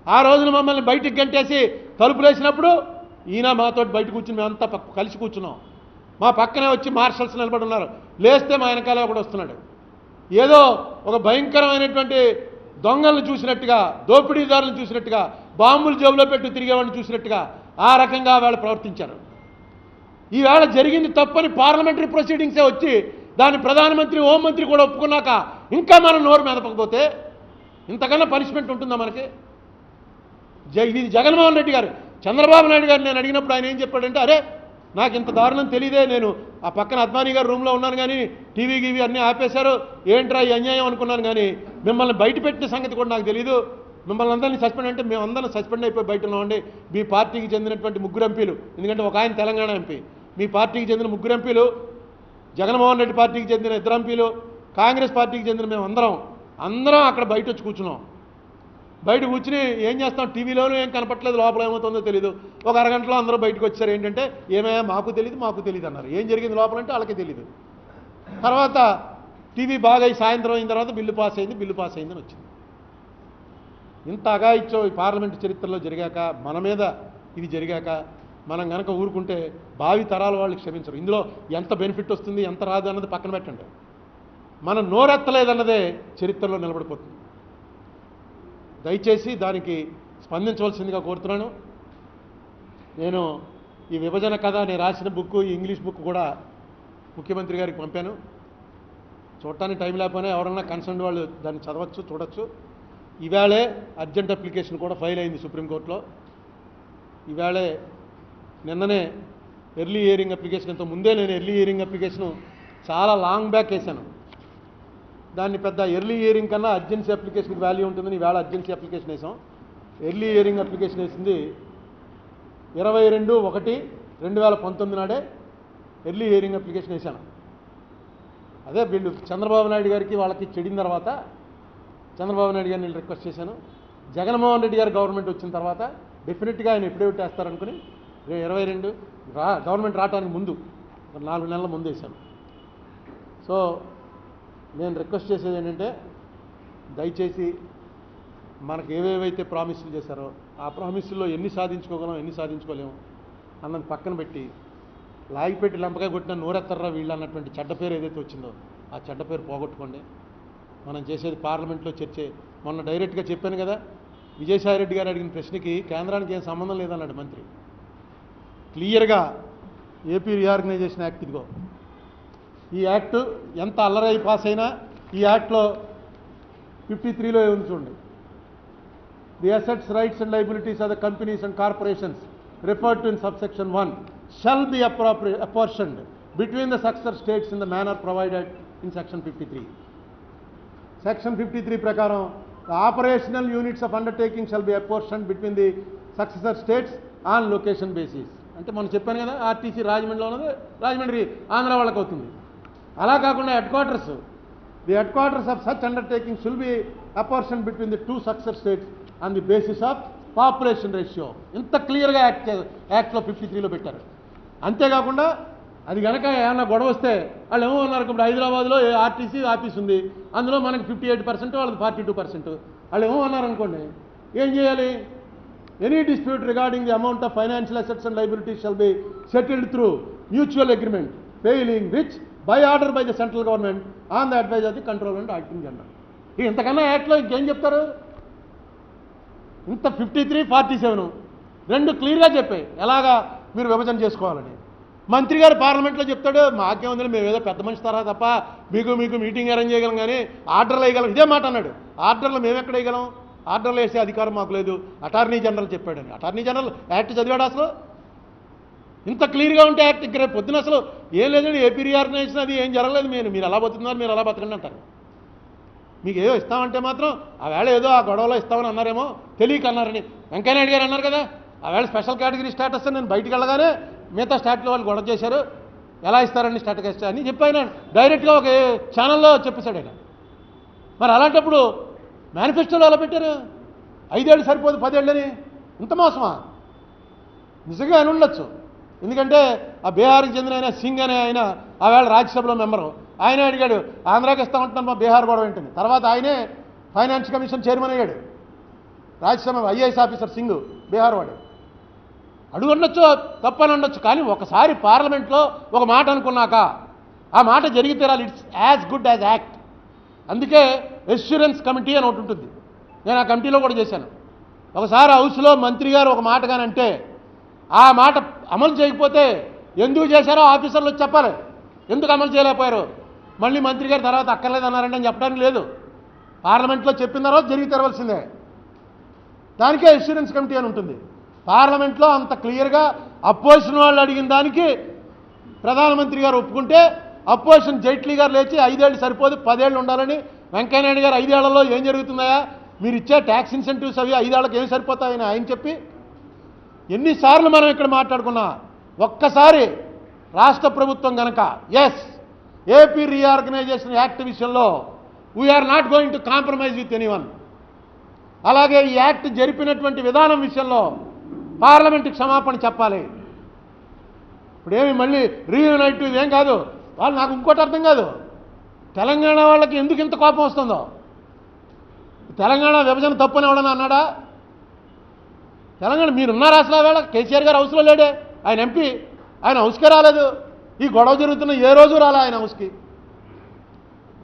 Speaker 1: ఆ రోజున మమ్మల్ని బయటికి గంటేసి తలుపులేసినప్పుడు ఈయన మాతో బయట కూర్చుని మేమంతా కలిసి కూర్చున్నాం. మా పక్కనే వచ్చి మార్షల్స్ నిలబడి ఉన్నారు, లేస్తే మా వెనకాల కూడా వస్తున్నాడు. ఏదో ఒక భయంకరమైనటువంటి దొంగలను చూసినట్టుగా, దోపిడీదారులను చూసినట్టుగా, బాంబులు జేబులో పెట్టి తిరిగేవాడిని చూసినట్టుగా ఆ రకంగా వాళ్ళు ప్రవర్తించారు. ఈవేళ జరిగింది తప్పని పార్లమెంటరీ ప్రొసీడింగ్సే వచ్చి దాన్ని ప్రధానమంత్రి, హోంమంత్రి కూడా ఒప్పుకున్నాక ఇంకా మనం నోరు మెదపకపోతే ఇంతకన్నా పనిష్మెంట్ ఉంటుందా మనకి? ఇది జగన్మోహన్ రెడ్డి గారు. చంద్రబాబు నాయుడు గారు నేను అడిగినప్పుడు ఆయన ఏం చెప్పాడంటే, అరే నాకు ఇంత దారుణం తెలియదే, నేను ఆ పక్కన అద్వానీ గారు రూమ్లో ఉన్నాను కానీ టీవీ గీవీ అన్నీ ఆపేశారు, ఏంట్రా ఈ అన్యాయం అనుకున్నాను, కానీ మిమ్మల్ని బయట పెట్టిన సంగతి కూడా నాకు తెలీదు, మిమ్మల్ని అందరినీ సస్పెండ్ అంటే మేము అందరం సస్పెండ్ అయిపోయి బయట ఉన్నామండి. మీ పార్టీకి చెందినటువంటి 3 ఎంపీలు, ఎందుకంటే ఒక ఆయన తెలంగాణ ఎంపీ, మీ పార్టీకి చెందిన 3 ఎంపీలు, జగన్మోహన్ రెడ్డి పార్టీకి చెందిన 2 ఎంపీలు, కాంగ్రెస్ పార్టీకి చెందిన మేము అందరం అక్కడ బయట వచ్చి కూర్చున్నాం. బయట కూర్చుని ఏం చేస్తాం, టీవీలోనూ ఏం కనపట్లేదు, లోపల ఏమవుతుందో తెలియదు. ఒక అరగంటలో అందరూ బయటకు వచ్చారు. ఏంటంటే ఏమయ్యా మాకు తెలియదు అన్నారు. ఏం జరిగింది లోపలంటే వాళ్ళకి తెలియదు. తర్వాత టీవీ బాగా సాయంత్రం అయిన తర్వాత బిల్లు పాస్ అయిందని వచ్చింది. ఇంత అఘాయిత్యం ఈ పార్లమెంటు చరిత్రలో జరిగాక, మన మీద ఇది జరిగాక మనం కనుక ఊరుకుంటే భావి తరాల వాళ్ళు క్షమించరు. ఇందులో ఎంత బెనిఫిట్ వస్తుంది ఎంత రాదు అన్నది పక్కన పెట్టండి, మనం నోరెత్తలేదన్నదే చరిత్రలో నిలబడిపోతుంది. దయచేసి దానికి స్పందించవలసిందిగా కోరుతున్నాను. నేను ఈ విభజన కథ నేను రాసిన బుక్, ఈ ఇంగ్లీష్ బుక్ కూడా ముఖ్యమంత్రి గారికి పంపాను. చూడటానికి టైం లేకపోయినా ఎవరన్నా కన్సర్న్ వాళ్ళు దాన్ని చదవచ్చు, చూడొచ్చు. ఈవేళే అర్జెంట్ అప్లికేషన్ కూడా ఫైల్ అయింది సుప్రీంకోర్టులో. ఈవేళే నిన్ననే ఎర్లీ హియరింగ్ అప్లికేషన్, ఇంత ముందే నేను ఎర్లీ హియరింగ్ అప్లికేషను చాలా లాంగ్ బ్యాక్ వేశాను. దాన్ని పెద్ద ఎర్లీ హియరింగ్ కన్నా అర్జెన్సీ అప్లికేషన్కి వాల్యూ ఉంటుందని ఈవేళ అర్జెన్సీ అప్లికేషన్ వేసాం. ఎర్లీ హియరింగ్ అప్లికేషన్ వేసింది 22/1/2019 నాడే ఎర్లీ హియరింగ్ అప్లికేషన్ వేశాను. అదే వీళ్ళు చంద్రబాబు నాయుడు గారికి వాళ్ళకి చెడిన తర్వాత చంద్రబాబు నాయుడు గారిని రిక్వెస్ట్ చేశాను. జగన్మోహన్ రెడ్డి గారి గవర్నమెంట్ వచ్చిన తర్వాత డెఫినెట్గా ఆయన ఎఫిడవిట్ వేస్తారనుకుని 22 గవర్నమెంట్ రావడానికి ముందు 4 నెలల ముందు వేశాను. సో నేను రిక్వెస్ట్ చేసేది ఏంటంటే దయచేసి మనకు ఏవేవైతే ప్రామిసులు చేశారో ఆ ప్రామిసుల్లో ఎన్ని సాధించుకోగలం ఎన్ని సాధించుకోలేము అన్నది పక్కన పెట్టి లాగిపెట్టి లంపకాయ కొట్టిన నోరెత్తర్రా వీళ్ళు అన్నటువంటి చెడ్డ పేరు ఏదైతే వచ్చిందో ఆ చెడ్డ పేరు పోగొట్టుకోండి. మనం చేసేది పార్లమెంట్లో చర్చే. మొన్న డైరెక్ట్గా చెప్పాను కదా, విజయసాయిరెడ్డి గారు అడిగిన ప్రశ్నకి కేంద్రానికి ఏం సంబంధం లేదన్నాడు మంత్రి. క్లియర్గా ఏపీ రీఆర్గనైజేషన్ యాక్ట్ ఇదిగో, ఈ యాక్ట్ ఎంత అల్లరై పాస్ అయినా ఈ యాక్ట్లో 53లో ఏముంది చూడండి. The assets, rights and liabilities of the companies and corporations referred to in subsection 1 shall be apportioned between the successor states in the manner provided in section 53. Section 53 prakaram the operational units of undertaking shall be apportioned between the successor states on location basis. అంటే మనం చెప్పాను కదా, ఆర్టీసీ రాజమండ్రిలో ఉన్నది రాజమండ్రి ఆంధ్ర వాళ్ళకి అవుతుంది. అలా కాకుండా headquarters, the headquarters of such undertaking shall be apportion between the 2 successor states on the basis of population ratio. ఇంత క్లియర్గా యాక్ట్లో 53లో పెట్టారు. అంతేకాకుండా అది కనుక ఏమన్నా గొడవ వస్తే వాళ్ళు ఏమో ఉన్నారు, ఇప్పుడు హైదరాబాద్లో ఆర్టీసీ ఆఫీస్ ఉంది, అందులో మనకి 58%, వాళ్ళది 42%. వాళ్ళు ఏమో ఉన్నారు అనుకోండి, ఏం చేయాలి? Any dispute regarding the amount of financial assets and liabilities shall be settled through mutual agreement failing which by order by the central government on the advice of the controller and auditing general. ఇంతకన్నా యాక్ట్లో ఇంకేం చెప్తారు? ఇంత 53, 47 రెండు క్లియర్గా చెప్పాయి ఎలాగా మీరు విభజన చేసుకోవాలని. మంత్రి గారు పార్లమెంట్లో చెప్తాడు, మాకేముందని మేము ఏదో పెద్ద మనిషి తరహా తప్ప మీకు మీటింగ్ అరేంజ్ చేయగలం కానీ ఆర్డర్లు వేయగలం. ఇదే మాట అన్నాడు. ఆర్డర్లు మేము ఎక్కడ వేయగలం? ఆర్డర్లు వేసే అధికారం మాకు లేదు, అటార్నీ జనరల్ చెప్పాడని. అటార్నీ జనరల్ యాక్ట్ చదివాడు అసలు? ఇంత క్లియర్గా ఉంటే యాక్ట్ ఇక్కడ పొద్దున అసలు ఏం లేదండి, ఏపీ రీఆర్గనైజేషన్ అది ఏం జరగలేదు, మీరు ఎలా బతుకుతున్నారు, మీరు ఎలా బతకండి అంటారు. మీకు ఏదో ఇస్తామంటే మాత్రం ఆ వేళ ఏదో ఆ గొడవలో ఇస్తామని అన్నారేమో, తెలియక అన్నారని వెంకయ్యనాయుడు గారు అన్నారు కదా, ఆ వేళ స్పెషల్ కేటగిరీ స్టేటస్ నేను బయటికి వెళ్ళగానే మిగతా స్టాట్లో వాళ్ళు గొడవ చేశారు, ఎలా ఇస్తారని స్టేటస్ అని చెప్పి ఆయన డైరెక్ట్గా ఒక ఛానల్లో చెప్పేశాడు ఆయన. మరి అలాంటప్పుడు మేనిఫెస్టోలో ఎలా పెట్టారు? 5 ఏళ్ళు సరిపోదు 10 ఏళ్ళని? ఇంత మోసమా? నిజంగా ఆయన ఉండొచ్చు. ఎందుకంటే ఆ బీహార్కి చెందిన ఆయన సింగ్ అనే ఆయన ఆవేళ రాజ్యసభలో మెంబరు, ఆయన అడిగాడు ఆంధ్రాకి ఇస్తామంటున్నాను మా బీహార్ గొడవ ఏంటని. తర్వాత ఆయనే ఫైనాన్స్ కమిషన్ చైర్మన్ అయ్యాడు, రాజ్యసభ ఐఏఎస్ ఆఫీసర్ సింగ్, బీహార్ వాడు. అడుగు ఉండొచ్చు, తప్పని ఉండొచ్చు, కానీ ఒకసారి పార్లమెంట్లో ఒక మాట అనుకున్నాక ఆ మాట జరిగి తీరాలి. It's as good as act. అందుకే ఎష్యూరెన్స్ కమిటీ అని ఒకటి ఉంటుంది, నేను ఆ కమిటీలో కూడా చేశాను. ఒకసారి హౌస్లో మంత్రి గారు ఒక మాట కానంటే ఆ మాట అమలు చేయకపోతే ఎందుకు చేశారో ఆఫీసర్లు వచ్చి చెప్పాలి, ఎందుకు అమలు చేయలేకపోయారు. మళ్ళీ మంత్రి గారు తర్వాత అక్కర్లేదన్నారంటే అని చెప్పడానికి లేదు. పార్లమెంట్లో చెప్పిన తర్వాత జరిగి తెరవలసిందే. దానికే ఎష్యూరెన్స్ కమిటీ అని ఉంటుంది. పార్లమెంట్లో అంత క్లియర్గా అపోజిషన్ వాళ్ళు అడిగిన దానికి ప్రధానమంత్రి గారు ఒప్పుకుంటే అపోజిషన్ జైట్లీ గారు లేచి 5 ఏళ్ళు సరిపోదు 10 ఏళ్ళు ఉండాలని, వెంకయ్యనాయుడు గారు 5 ఏళ్లలో ఏం జరుగుతుందా, మీరు ఇచ్చే ట్యాక్స్ ఇన్సెంటివ్స్ అవి 5 ఏళ్ళకి ఏం సరిపోతాయని ఆయన చెప్పి ఎన్నిసార్లు మనం ఇక్కడ మాట్లాడుకున్నా, ఒక్కసారి రాష్ట్ర ప్రభుత్వం కనుక ఎస్ ఏపీ రీఆర్గనైజేషన్ యాక్ట్ విషయంలో we're not going to compromise with anyone, అలాగే ఈ యాక్ట్ జరిపినటువంటి విధానం విషయంలో పార్లమెంట్కి క్షమాపణ చెప్పాలి. ఇప్పుడేమి మళ్ళీ రీయునైట్ ఇదేం కాదు. వాళ్ళు నాకు ఇంకోటి అర్థం కాదు, తెలంగాణ వాళ్ళకి ఎందుకు ఇంత కోపం వస్తుందో. తెలంగాణ విభజన తప్పని ఎవడన్నా అన్నాడా? తెలంగాణ మీరున్నారా అసలు? వేళ కేసీఆర్ గారు హౌస్లో లేడే, ఆయన ఎంపీ, ఆయన హౌస్కే రాలేదు. ఈ గొడవ జరుగుతున్న ఏ రోజు రాలే ఆయన హౌస్కి.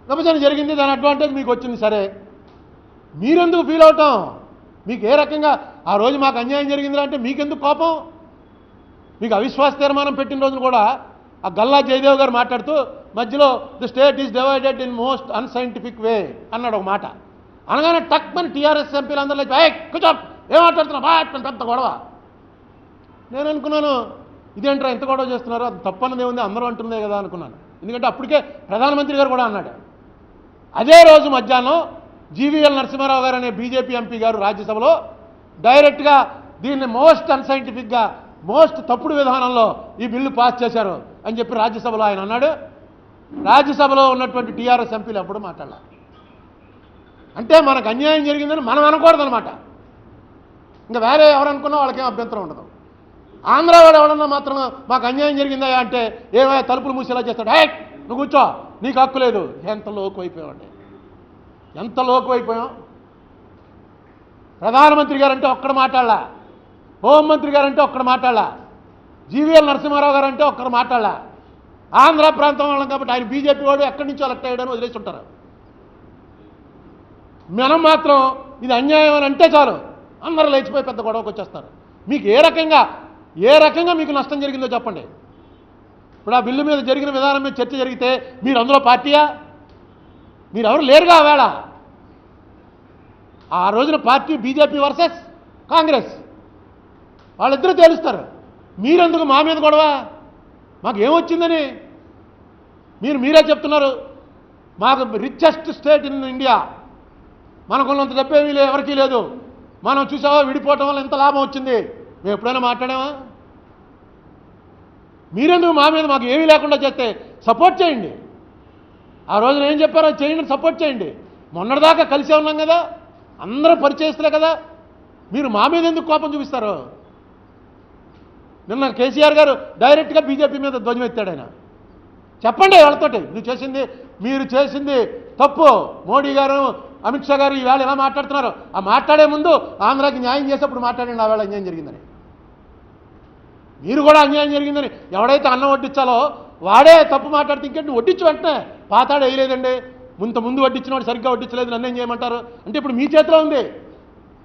Speaker 1: విభజన జరిగింది, దాని అడ్వాంటేజ్ మీకు వచ్చింది, సరే మీరెందుకు ఫీల్ అవటం? మీకు ఏ రకంగా ఆ రోజు మాకు అన్యాయం జరిగింది అంటే మీకెందుకు కోపం? మీకు అవిశ్వాస తీర్మానం పెట్టిన రోజున కూడా ఆ గల్లా జయదేవ్ గారు మాట్లాడుతూ మధ్యలో the state is divided in most unscientific వే అన్నాడు ఒక మాట. అనగానే టక్ అని టీఆర్ఎస్ ఎంపీలు అందరూ కొంచెం ఏం మాట్లాడుతున్నా పెద్ద గొడవ. నేను అనుకున్నాను ఇదేంట్రా ఎంత గొడవ చేస్తున్నారు, అది తప్పన్నదే ఉంది అందరూ అంటుందే కదా అనుకున్నాను. ఎందుకంటే అప్పటికే ప్రధానమంత్రి గారు కూడా అన్నాడు. అదే రోజు మధ్యాహ్నం జీవీఎల్ నరసింహారావు గారు అనే బీజేపీ ఎంపీ గారు రాజ్యసభలో డైరెక్ట్గా దీన్ని మోస్ట్ అన్సైంటిఫిక్గా మోస్ట్ తప్పుడు విధానంలో ఈ బిల్లు పాస్ చేశారు అని చెప్పి రాజ్యసభలో ఆయన అన్నాడు. రాజ్యసభలో ఉన్నటువంటి టీఆర్ఎస్ ఎంపీలు ఎప్పుడు మాట్లాడాలి. అంటే మనకు అన్యాయం జరిగిందని మనం అనకూడదనమాట. ఇంకా వేరే ఎవరనుకున్నా వాళ్ళకేం అభ్యంతరం ఉండదు. ఆంధ్ర వాడు ఎవడన్నా మాత్రం మాకు అన్యాయం జరిగిందా అంటే ఏమైనా తలుపులు మూసేలా చేస్తాడు. హే నువ్వు కూర్చో, నీకు హక్కు లేదు. ఎంత లోకు అయిపోయామండి, ఎంత లోకు అయిపోయాం. ప్రధానమంత్రి గారంటే ఒక్కడ మాట్లాడలా, హోంమంత్రి గారంటే ఒక్కడ మాట్లాడలా, జీవీఎల్ నరసింహారావు గారు అంటే ఒక్కరు మాట్లాడలా. ఆంధ్ర ప్రాంతం వాళ్ళం కాబట్టి ఆయన బీజేపీ వాడు ఎక్కడి నుంచో ఎలక్ట్ అయ్యాడని వదిలేసి ఉంటారు. మనం మాత్రం ఇది అన్యాయం అని అంటే చాలు అందరూ లేచిపోయి పెద్ద గొడవకు వచ్చేస్తారు. మీకు ఏ రకంగా మీకు నష్టం జరిగిందో చెప్పండి. ఇప్పుడు ఆ బిల్లు మీద జరిగిన విధానం మీద చర్చ జరిగితే మీరు అందులో పార్టీయా? మీరు ఎవరు లేరుగా వేళ. ఆ రోజున పార్టీ బీజేపీ వర్సెస్ కాంగ్రెస్, వాళ్ళిద్దరూ తేలుస్తారు. మీరెందుకు మా మీద గొడవ? మాకు ఏమొచ్చిందని మీరే చెప్తున్నారు. మాకు రిచెస్ట్ స్టేట్ ఇన్ ఇండియా, మనకున్నంత డబ్బేమీ ఎవరికీ లేదు, మనం చూసావా విడిపోవటం వల్ల ఎంత లాభం వచ్చింది. మేము ఎప్పుడైనా మాట్లాడామా? మీరెందుకు మా మీద మాకు ఏమీ లేకుండా చేస్తే సపోర్ట్ చేయండి. ఆ రోజున ఏం చెప్పారో చేయండి, సపోర్ట్ చేయండి. మొన్నటిదాకా కలిసే ఉన్నాం కదా, అందరూ పరిచయస్తులే కదా, మీరు మా మీద ఎందుకు కోపం చూపిస్తారు? నిన్న కేసీఆర్ గారు డైరెక్ట్గా బీజేపీ మీద ధ్వజమెత్తాడు. ఆయన చెప్పండి వాళ్ళతోటి, మీరు చేసింది తప్పు. మోడీ గారు అమిత్ షా గారు ఈవేళ ఎలా మాట్లాడుతున్నారు, ఆ మాట్లాడే ముందు ఆంధ్రాకి న్యాయం చేసేప్పుడు మాట్లాడండి. ఆ వేళ అన్యాయం జరిగిందని, మీరు కూడా అన్యాయం జరిగిందని ఎవడైతే అన్నం వడ్డించాలో వాడే తప్పు మాట్లాడితే ఇంకేంటి వడ్డించు వెంటనే పాతాడు వేయలేదండి, ముందు వడ్డించిన వాడు సరిగ్గా వడ్డించలేదు, నన్ను ఏం చేయమంటారు అంటే ఇప్పుడు మీ చేతిలో ఉంది,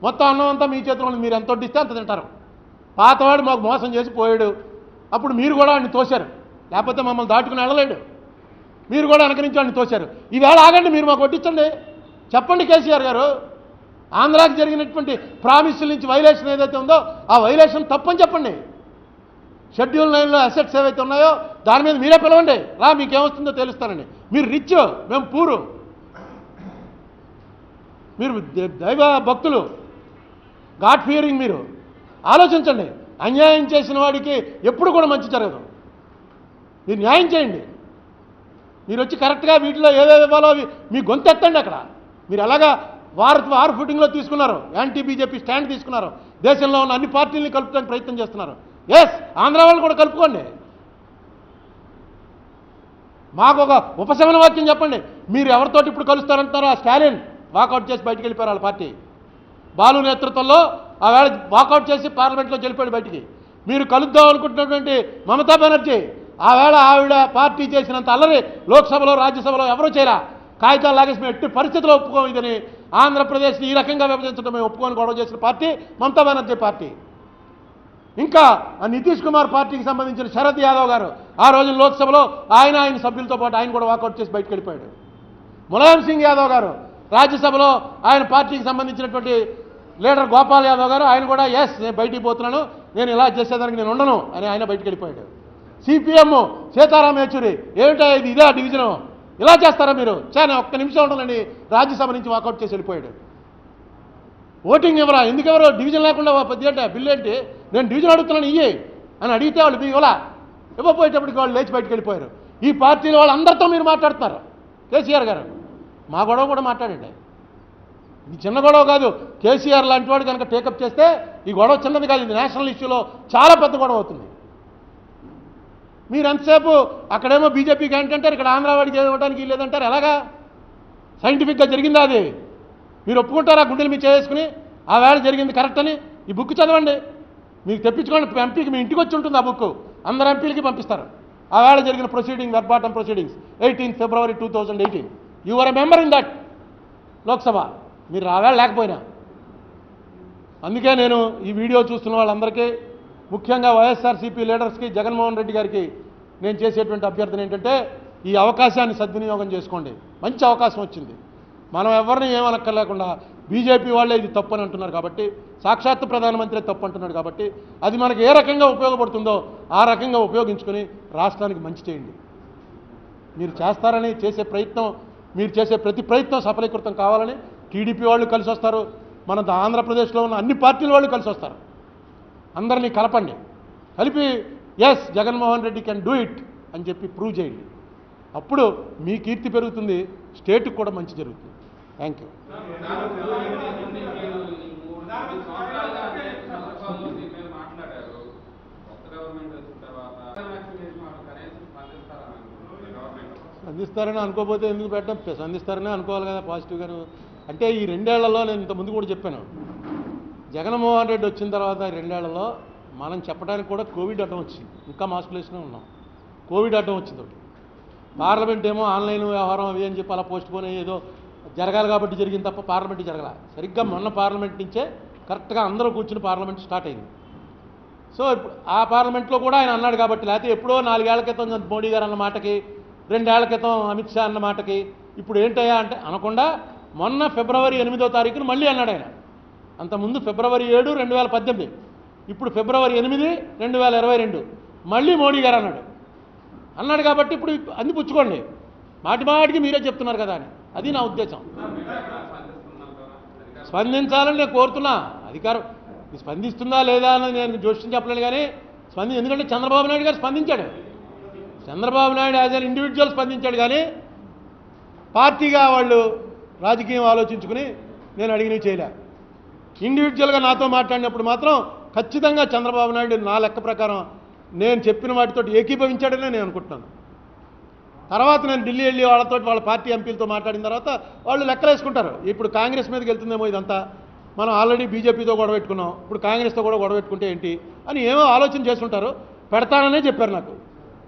Speaker 1: మొత్తం అన్నం అంతా మీ చేతిలో ఉంది. మీరు ఎంత వడ్డిస్తే అంత తింటారు. పాతవాడు మాకు మోసం చేసి పోయాడు, అప్పుడు మీరు కూడా వాడిని తోశారు, లేకపోతే మమ్మల్ని దాటుకుని వెళ్ళలేడు. మీరు కూడా అనుకరించి వాడిని తోశారు. ఈవేళ ఆగండి, మీరు మాకు వడ్డించండి. చెప్పండి కేసీఆర్ గారు, ఆంధ్రాకి జరిగినటువంటి ప్రామిసుల నుంచి వైలేషన్ ఏదైతే ఉందో ఆ వైలేషన్ తప్పని చెప్పండి. షెడ్యూల్ 9లో అసెట్స్ ఏవైతే ఉన్నాయో దాని మీద మీరే పిలవండి, రా మీకేమొస్తుందో తెలుస్తానండి. మీరు రిచ్, మేము పూరు, మీరు దైవ భక్తులు, గాడ్ ఫియరింగ్. మీరు ఆలోచించండి. అన్యాయం చేసిన వాడికి ఎప్పుడు కూడా మంచి జరగదు. మీరు న్యాయం చేయండి. మీరు వచ్చి కరెక్ట్గా వీటిలో ఏవేవి ఇవ్వాలో అవి మీ గొంతెత్తండి. అక్కడ మీరు ఎలాగా వార్ ఫుటింగ్లో తీసుకున్నారు, యాంటీ బీజేపీ స్టాండ్ తీసుకున్నారు, దేశంలో ఉన్న అన్ని పార్టీలని కలుపుకోవడానికి ప్రయత్నం చేస్తున్నారు. ఎస్, ఆంధ్ర వాళ్ళు కూడా కలుపుకోండి. మాకు ఒక ఉపశమన వాక్యం చెప్పండి. మీరు ఎవరితోటి ఇప్పుడు కలుస్తారంటున్నారో ఆ స్టాలిన్ వాకౌట్ చేసి బయటికి వెళ్ళిపోయారు వాళ్ళ పార్టీ. బాలు నేతృత్వంలో ఆ వేళ వాకౌట్ చేసి పార్లమెంట్లో వెళ్ళిపోయాడు బయటికి. మీరు కలుద్దాం అనుకుంటున్నటువంటి మమతా బెనర్జీ ఆ వేళ ఆవిడ పార్టీ చేసినంత అల్లరి లోక్సభలో రాజ్యసభలో ఎవరూ చేయరా. కాగితాలు లాగేసి మేము ఎట్టి పరిస్థితిలో ఒప్పుకోం ఇదని, ఆంధ్రప్రదేశ్ని ఈ రకంగా విభజించడం మేము ఒప్పుకొని గొడవ చేసిన పార్టీ మమతా బెనర్జీ పార్టీ. ఇంకా నితీష్ కుమార్ పార్టీకి సంబంధించిన శరద్ యాదవ్ గారు ఆ రోజు లోక్సభలో ఆయన సభ్యులతో పాటు ఆయన కూడా వాకౌట్ చేసి బయటకు వెళ్ళిపోయాడు. ములాయం సింగ్ యాదవ్ గారు రాజ్యసభలో ఆయన పార్టీకి సంబంధించినటువంటి లీడర్ గోపాల్ యాదవ్ గారు ఆయన కూడా ఎస్ నేను బయటికి పోతున్నాను, నేను ఇలా చేసేదానికి నేను ఉండను అని ఆయన బయటకు వెళ్ళిపోయాడు. సిపిఎం సీతారాం యేచూరి ఏమిటా ఇదే డివిజను, ఇలా చేస్తారా మీరు? చాలా ఒక్క నిమిషం ఉండాలని రాజ్యసభ నుంచి వాకౌట్ చేసి వెళ్ళిపోయాడు. ఓటింగ్ ఎవరా, ఎందుకు ఎవరో డివిజన్ లేకుండా ఏంటి బిల్లు ఏంటి, నేను డివిజన్ అడుగుతున్నాను ఇయ్యి అని అడిగితే వాళ్ళు మీ ఇలా ఇవ్వపోయేటప్పటికి వాళ్ళు లేచి బయటకు వెళ్ళిపోయారు. ఈ పార్టీలో వాళ్ళందరితో మీరు మాట్లాడుతున్నారు. కేసీఆర్ గారు మా గొడవ కూడా మాట్లాడండి. ఇది చిన్న గొడవ కాదు. కేసీఆర్ లాంటి వాడు కనుక టేకప్ చేస్తే ఈ గొడవ చిన్నది కాదు, ఇది నేషనల్ ఇష్యూలో చాలా పెద్ద గొడవ అవుతుంది. మీరు ఎంతసేపు అక్కడేమో బీజేపీ క్యాండిడేట్ అంటారు, ఇక్కడ ఆంధ్ర వాడికి ఇవ్వడానికి లేదంటారు. ఎలాగా సైంటిఫిక్గా జరిగిందా అది? మీరు ఒప్పుకుంటారా గుండెలు మీరు చేసుకుని ఆ వేళ జరిగింది కరెక్ట్ అని? ఈ బుక్ చదవండి, మీకు తెప్పించుకోండి. ఎంపీకి మీ ఇంటికి వచ్చి ఉంటుంది ఆ బుక్, అందరు ఎంపీలకి పంపిస్తారు. ఆ వేళ జరిగిన verbatim proceedings 18 February 2018. You are a member in that Lok Sabha. మీరు ఆ వేళ లేకపోయినా. అందుకే నేను ఈ వీడియో చూస్తున్న వాళ్ళందరికీ, ముఖ్యంగా వైఎస్ఆర్సీపీ లీడర్స్కి, జగన్మోహన్ రెడ్డి గారికి నేను చేసేటువంటి అభ్యర్థన ఏంటంటే ఈ అవకాశాన్ని సద్వినియోగం చేసుకోండి. మంచి అవకాశం వచ్చింది. మనం ఎవరిని ఏమనక్కర్లేకుండా బీజేపీ వాళ్ళే ఇది తప్పు అని అంటున్నారు కాబట్టి, సాక్షాత్తు ప్రధానమంత్రి తప్పు అంటున్నాడు కాబట్టి అది మనకు ఏ రకంగా ఉపయోగపడుతుందో ఆ రకంగా ఉపయోగించుకొని రాష్ట్రానికి మంచి చేయండి. మీరు చేస్తారని మీరు చేసే ప్రతి ప్రయత్నం సఫలీకృతం కావాలని టీడీపీ వాళ్ళు కలిసి వస్తారు, మన ఆంధ్రప్రదేశ్లో ఉన్న అన్ని పార్టీల వాళ్ళు కలిసి వస్తారు. అందరినీ కలపండి, కలిపి ఎస్ Jaganmohan Reddy can do it అని చెప్పి ప్రూవ్ చేయండి. అప్పుడు మీ కీర్తి పెరుగుతుంది, స్టేట్కి కూడా మంచి జరుగుతుంది. Thank you. స్పందిస్తారని అనుకోకపోతే ఎందుకు పెట్టడం? స్పందిస్తారని అనుకోవాలి కదా పాజిటివ్గాను. అంటే ఈ 2 ఏళ్లలో నేను ఇంతకుముందు కూడా చెప్పాను, జగన్మోహన్ రెడ్డి వచ్చిన తర్వాత 2 ఏళ్లలో మనం చెప్పడానికి కూడా కోవిడ్ అడ్డం వచ్చింది. ఇంకా మాస్కులేషనే ఉన్నాం. కోవిడ్ అడ్డం వచ్చింది ఒకటి. పార్లమెంట్ ఏమో ఆన్లైన్ వ్యవహారం అవి అని చెప్పి అలా పోస్ట్ పోన్ ఏదో జరగాలి కాబట్టి జరిగింది తప్ప పార్లమెంట్ జరగాల. సరిగ్గా మొన్న పార్లమెంట్ నుంచే కరెక్ట్గా అందరూ కూర్చుని పార్లమెంట్ స్టార్ట్ అయింది. సో ఇప్పుడు ఆ పార్లమెంట్లో కూడా ఆయన అన్నాడు కాబట్టి, లేకపోతే ఎప్పుడో 4 ఏళ్ల క్రితం మోడీ గారు అన్న మాటకి, 2 ఏళ్ల క్రితం అమిత్ షా అన్న మాటకి ఇప్పుడు ఏంటయ్యా అంటే అనకుండా మొన్న ఫిబ్రవరి 8వ తారీఖున మళ్ళీ అన్నాడు ఆయన. అంతకుముందు ఫిబ్రవరి 7, 2018, ఇప్పుడు ఫిబ్రవరి 8, 2022 మళ్ళీ మోడీ గారు అన్నాడు కాబట్టి ఇప్పుడు అందిపుచ్చుకోండి. మాటికి మీరే చెప్తున్నారు కదా అని, అది నా ఉద్దేశం. స్పందించాలని నేను కోరుతున్నా. అధికారం స్పందిస్తుందా లేదా అని నేను జోష్యం చెప్పలేను కానీ ఎందుకంటే చంద్రబాబు నాయుడు గారు స్పందించాడు. Chandrababu Naidu as an individual స్పందించాడు కానీ పార్టీగా వాళ్ళు రాజకీయం ఆలోచించుకుని నేను అడిగినవి చేయలే. ఇండివిజువల్గా నాతో మాట్లాడినప్పుడు మాత్రం ఖచ్చితంగా చంద్రబాబు నాయుడు నా లెక్క ప్రకారం నేను చెప్పిన వాటితో ఏకీభవించాడనే నేను అనుకుంటున్నాను. తర్వాత నేను ఢిల్లీ వెళ్ళి వాళ్ళ పార్టీ ఎంపీలతో మాట్లాడిన తర్వాత వాళ్ళు లెక్కలు వేసుకుంటారు. ఇప్పుడు కాంగ్రెస్ మీదకి వెళ్తుందేమో ఇదంతా, మనం ఆల్రెడీ బీజేపీతో గొడవ పెట్టుకున్నాం, ఇప్పుడు కాంగ్రెస్తో కూడా గొడవ పెట్టుకుంటే ఏంటి అని ఏమో ఆలోచన చేసుకుంటారు. పెడతాననే చెప్పారు నాకు.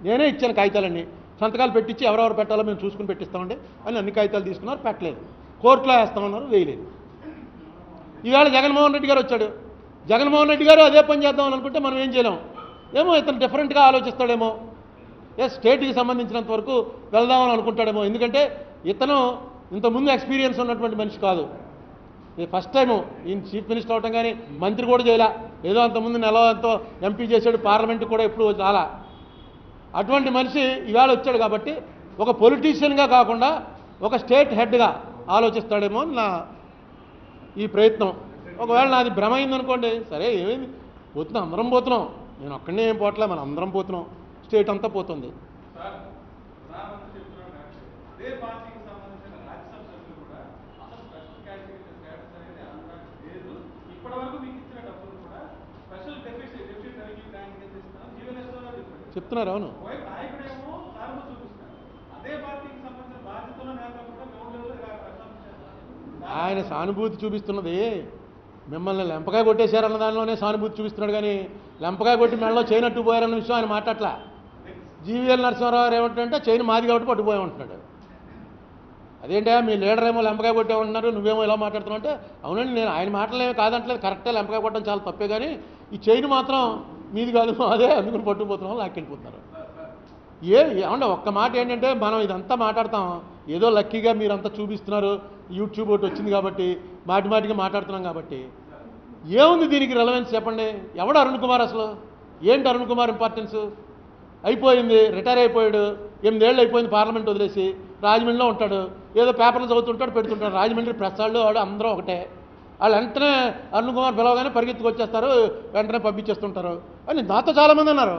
Speaker 1: నేనే ఇచ్చాను కాగితాలన్నీ, సంతకాలు పెట్టించి ఎవరెవరు పెట్టాలో మేము చూసుకుని పెట్టిస్తామండి అని అన్ని కాగితాలు తీసుకున్నారు. పెట్టలేదు. కోర్టులో వేస్తామన్నారు, వేయలేదు. ఈవేళ జగన్మోహన్ రెడ్డి గారు వచ్చాడు. జగన్మోహన్ రెడ్డి గారు అదే పని చేద్దామని అనుకుంటే మనం ఏం చేయలేం. ఏమో ఇతను డిఫరెంట్గా ఆలోచిస్తాడేమో, స్టేట్కి సంబంధించినంత వరకు వెళ్దామని అనుకుంటాడేమో. ఎందుకంటే ఇతను ఇంతకుముందు ఎక్స్పీరియన్స్ ఉన్నటువంటి మనిషి కాదు. ఇది ఫస్ట్ టైము ఈయన చీఫ్ మినిస్టర్ అవటం, కానీ మంత్రి కూడా చేయలే. ఏదో అంతకుముందు నెల ఎంతో ఎంపీ చేశాడు, పార్లమెంటు కూడా ఎప్పుడు రాలా. అటువంటి మనిషి ఇవాళ వచ్చాడు కాబట్టి ఒక పొలిటీషియన్గా కాకుండా ఒక స్టేట్ హెడ్గా ఆలోచిస్తాడేమో అని నా ఈ ప్రయత్నం. ఒకవేళ నాది భ్రమ అయిందనుకోండి, సరే ఏమైంది, పోతున్నాం, అందరం పోతున్నాం. నేను ఒక్కడనే ఏం పోవట్లే, మనం అందరం పోతున్నాం, స్టేట్ అంతా పోతుంది. చెప్తున్నారు, అవును. ఆయన సానుభూతి చూపిస్తున్నది మిమ్మల్ని లెంపకాయ కొట్టేశారన్న దానిలోనే సానుభూతి చూపిస్తున్నాడు కానీ లెంపకాయ కొట్టి మెడలో చైన్ అట్టు పోయారన్న విషయం ఆయన మాట్లాడలా. జీవీఎల్ నరసింహారావు గారు ఏమంటాడంటే చైన్ మాది కాబట్టి పట్టుకుపోయామంటున్నాడు. అదేంటా మీ లీడర్ ఏమో లెంపకాయ కొట్టేమంటున్నారు, నువ్వేమో ఇలా మాట్లాడుతున్నావు అంటే, అవునండి నేను ఆయన మాటలేమో కాదంటలేదు, కరెక్టే లెంపకాయ కొట్టడం చాలా తప్పే, కానీ ఈ చైన్ మాత్రం మీది కాదు అదే అందుకుని పట్టుకుపోతున్నాం, లాక్కెళ్ళిపోతున్నారు. ఏమంటే ఒక్క మాట ఏంటంటే, మనం ఇదంతా మాట్లాడతాం ఏదో లక్కీగా మీరంతా చూపిస్తున్నారు, యూట్యూబ్ ఒకటి వచ్చింది కాబట్టి మాటికి మాట్లాడుతున్నాం కాబట్టి ఏముంది దీనికి రెలవెన్స్ చెప్పండి. ఎవడు అరుణ్ కుమార్ అసలు? ఏంటి అరుణ్ కుమార్ ఇంపార్టెన్స్? అయిపోయింది, రిటైర్ అయిపోయాడు, 8 ఏళ్ళు అయిపోయింది పార్లమెంట్ వదిలేసి, రాజమండ్రిలో ఉంటాడు, ఏదో పేపర్లు చదువుతుంటాడు, పెడుతుంటాడు. రాజమండ్రి ప్రెస్ వాళ్ళు వాడు అందరూ ఒకటే. వాళ్ళు వెంటనే అరుణ్ కుమార్ పిలవగానే పరిగెత్తుకు వచ్చేస్తారు, వెంటనే పంపించేస్తుంటారు అని నాతో చాలామంది అన్నారు.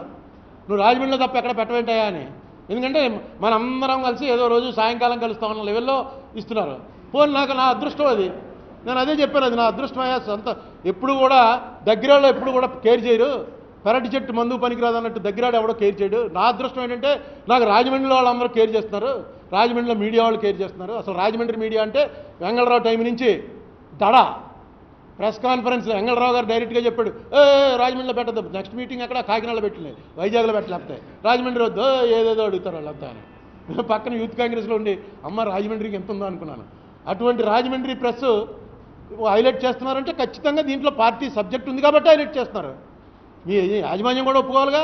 Speaker 1: నువ్వు రాజమండ్రిలో తప్ప ఎక్కడ పెట్టవేంటాయా అని. ఎందుకంటే మనందరం కలిసి ఏదో రోజు సాయంకాలం కలుస్తామన్న లెవెల్లో ఇస్తున్నారు. పోనీ నాకు నా అదృష్టం అది, నేను అదే చెప్పాను, అది నా అదృష్టమయ్యా. సొంత ఎప్పుడు కూడా దగ్గరలో ఎప్పుడు కూడా కేర్ చేయరు, పెరటి చెట్టు మందు పనికిరాదు అన్నట్టు దగ్గరాడు ఎవడో కేర్ చేయడు. నా అదృష్టం ఏంటంటే నాకు రాజమండ్రిలో వాళ్ళందరూ కేర్ చేస్తున్నారు, రాజమండ్రిలో మీడియా వాళ్ళు కేర్ చేస్తున్నారు. అసలు రాజమండ్రి మీడియా అంటే వెంగళరావు టైం నుంచి దడ ప్రెస్ కాన్ఫరెన్స్ వెంగళరావు గారు డైరెక్ట్గా చెప్పాడు, రాజమండ్రిలో పెట్టద్దు, నెక్స్ట్ మీటింగ్ అక్కడ కాకినాడలో పెట్టలే, వైజాగ్లో పెట్టలేకపోతే రాజమండ్రి వద్దు, ఏదేదో అడుగుతారు వాళ్ళంతా అని. పక్కన యూత్ కాంగ్రెస్లో ఉండి అమ్మ రాజమండ్రికి ఎంత ఉందో అనుకున్నాను. అటువంటి రాజమండ్రి ప్రెస్ హైలైట్ చేస్తున్నారంటే ఖచ్చితంగా దీంట్లో పార్టీ సబ్జెక్ట్ ఉంది కాబట్టి హైలైట్ చేస్తున్నారు. మీ యాజమాన్యం కూడా ఒప్పుకోవాలిగా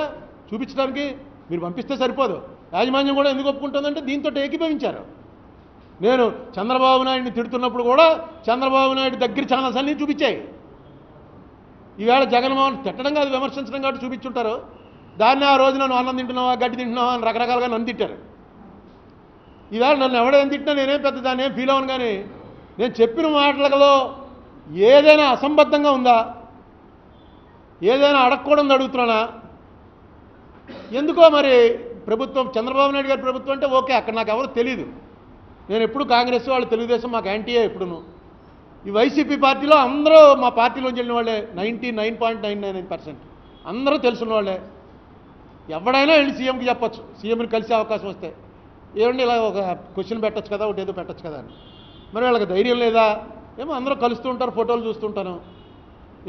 Speaker 1: చూపించడానికి, మీరు పంపిస్తే సరిపోదు. యాజమాన్యం కూడా ఎందుకు ఒప్పుకుంటుందంటే దీంతో ఏకీభవించారు. నేను చంద్రబాబు నాయుడిని తిడుతున్నప్పుడు కూడా చంద్రబాబు నాయుడు దగ్గర ఛానల్స్ అన్నీ చూపించాయి. ఈవేళ జగన్మోహన్ తిట్టడం కాదు, విమర్శించడం కాబట్టి చూపించుంటారు. దాన్ని ఆ రోజు నన్ను అన్నం తింటున్నావా, గడ్డి తింటున్నావా అని రకరకాలుగా నన్ను తిట్టారు. ఈవేళ నన్ను ఎవడేం తిట్టినా నేనేం పెద్ద దాన్ని ఏం ఫీల్ అవ్వను. కానీ నేను చెప్పిన మాటలలో ఏదైనా అసంబద్ధంగా ఉందా, ఏదైనా అడగకూడదు అడుగుతున్నానా? ఎందుకో మరి ప్రభుత్వం చంద్రబాబు నాయుడు గారి ప్రభుత్వం అంటే ఓకే, అక్కడ నాకు ఎవరు తెలియదు. నేను ఎప్పుడు కాంగ్రెస్ వాళ్ళు తెలుగుదేశం మాకు యాంటీయే ఎప్పుడును. ఈ వైసీపీ పార్టీలో అందరూ మా పార్టీలోంచి వెళ్ళిన వాళ్ళే 99.99% అందరూ తెలుసున్న వాళ్ళే. ఎవడైనా వెళ్ళి సీఎంకి చెప్పచ్చు, సీఎంని కలిసే అవకాశం వస్తే. ఏమండి ఇలా ఒక క్వశ్చన్ పెట్టచ్చు కదా, ఒకటి ఏదో పెట్టచ్చు కదా అని. మరి వాళ్ళకి ధైర్యం లేదా? ఏమో అందరూ కలుస్తూ ఉంటారు, ఫోటోలు చూస్తుంటాను,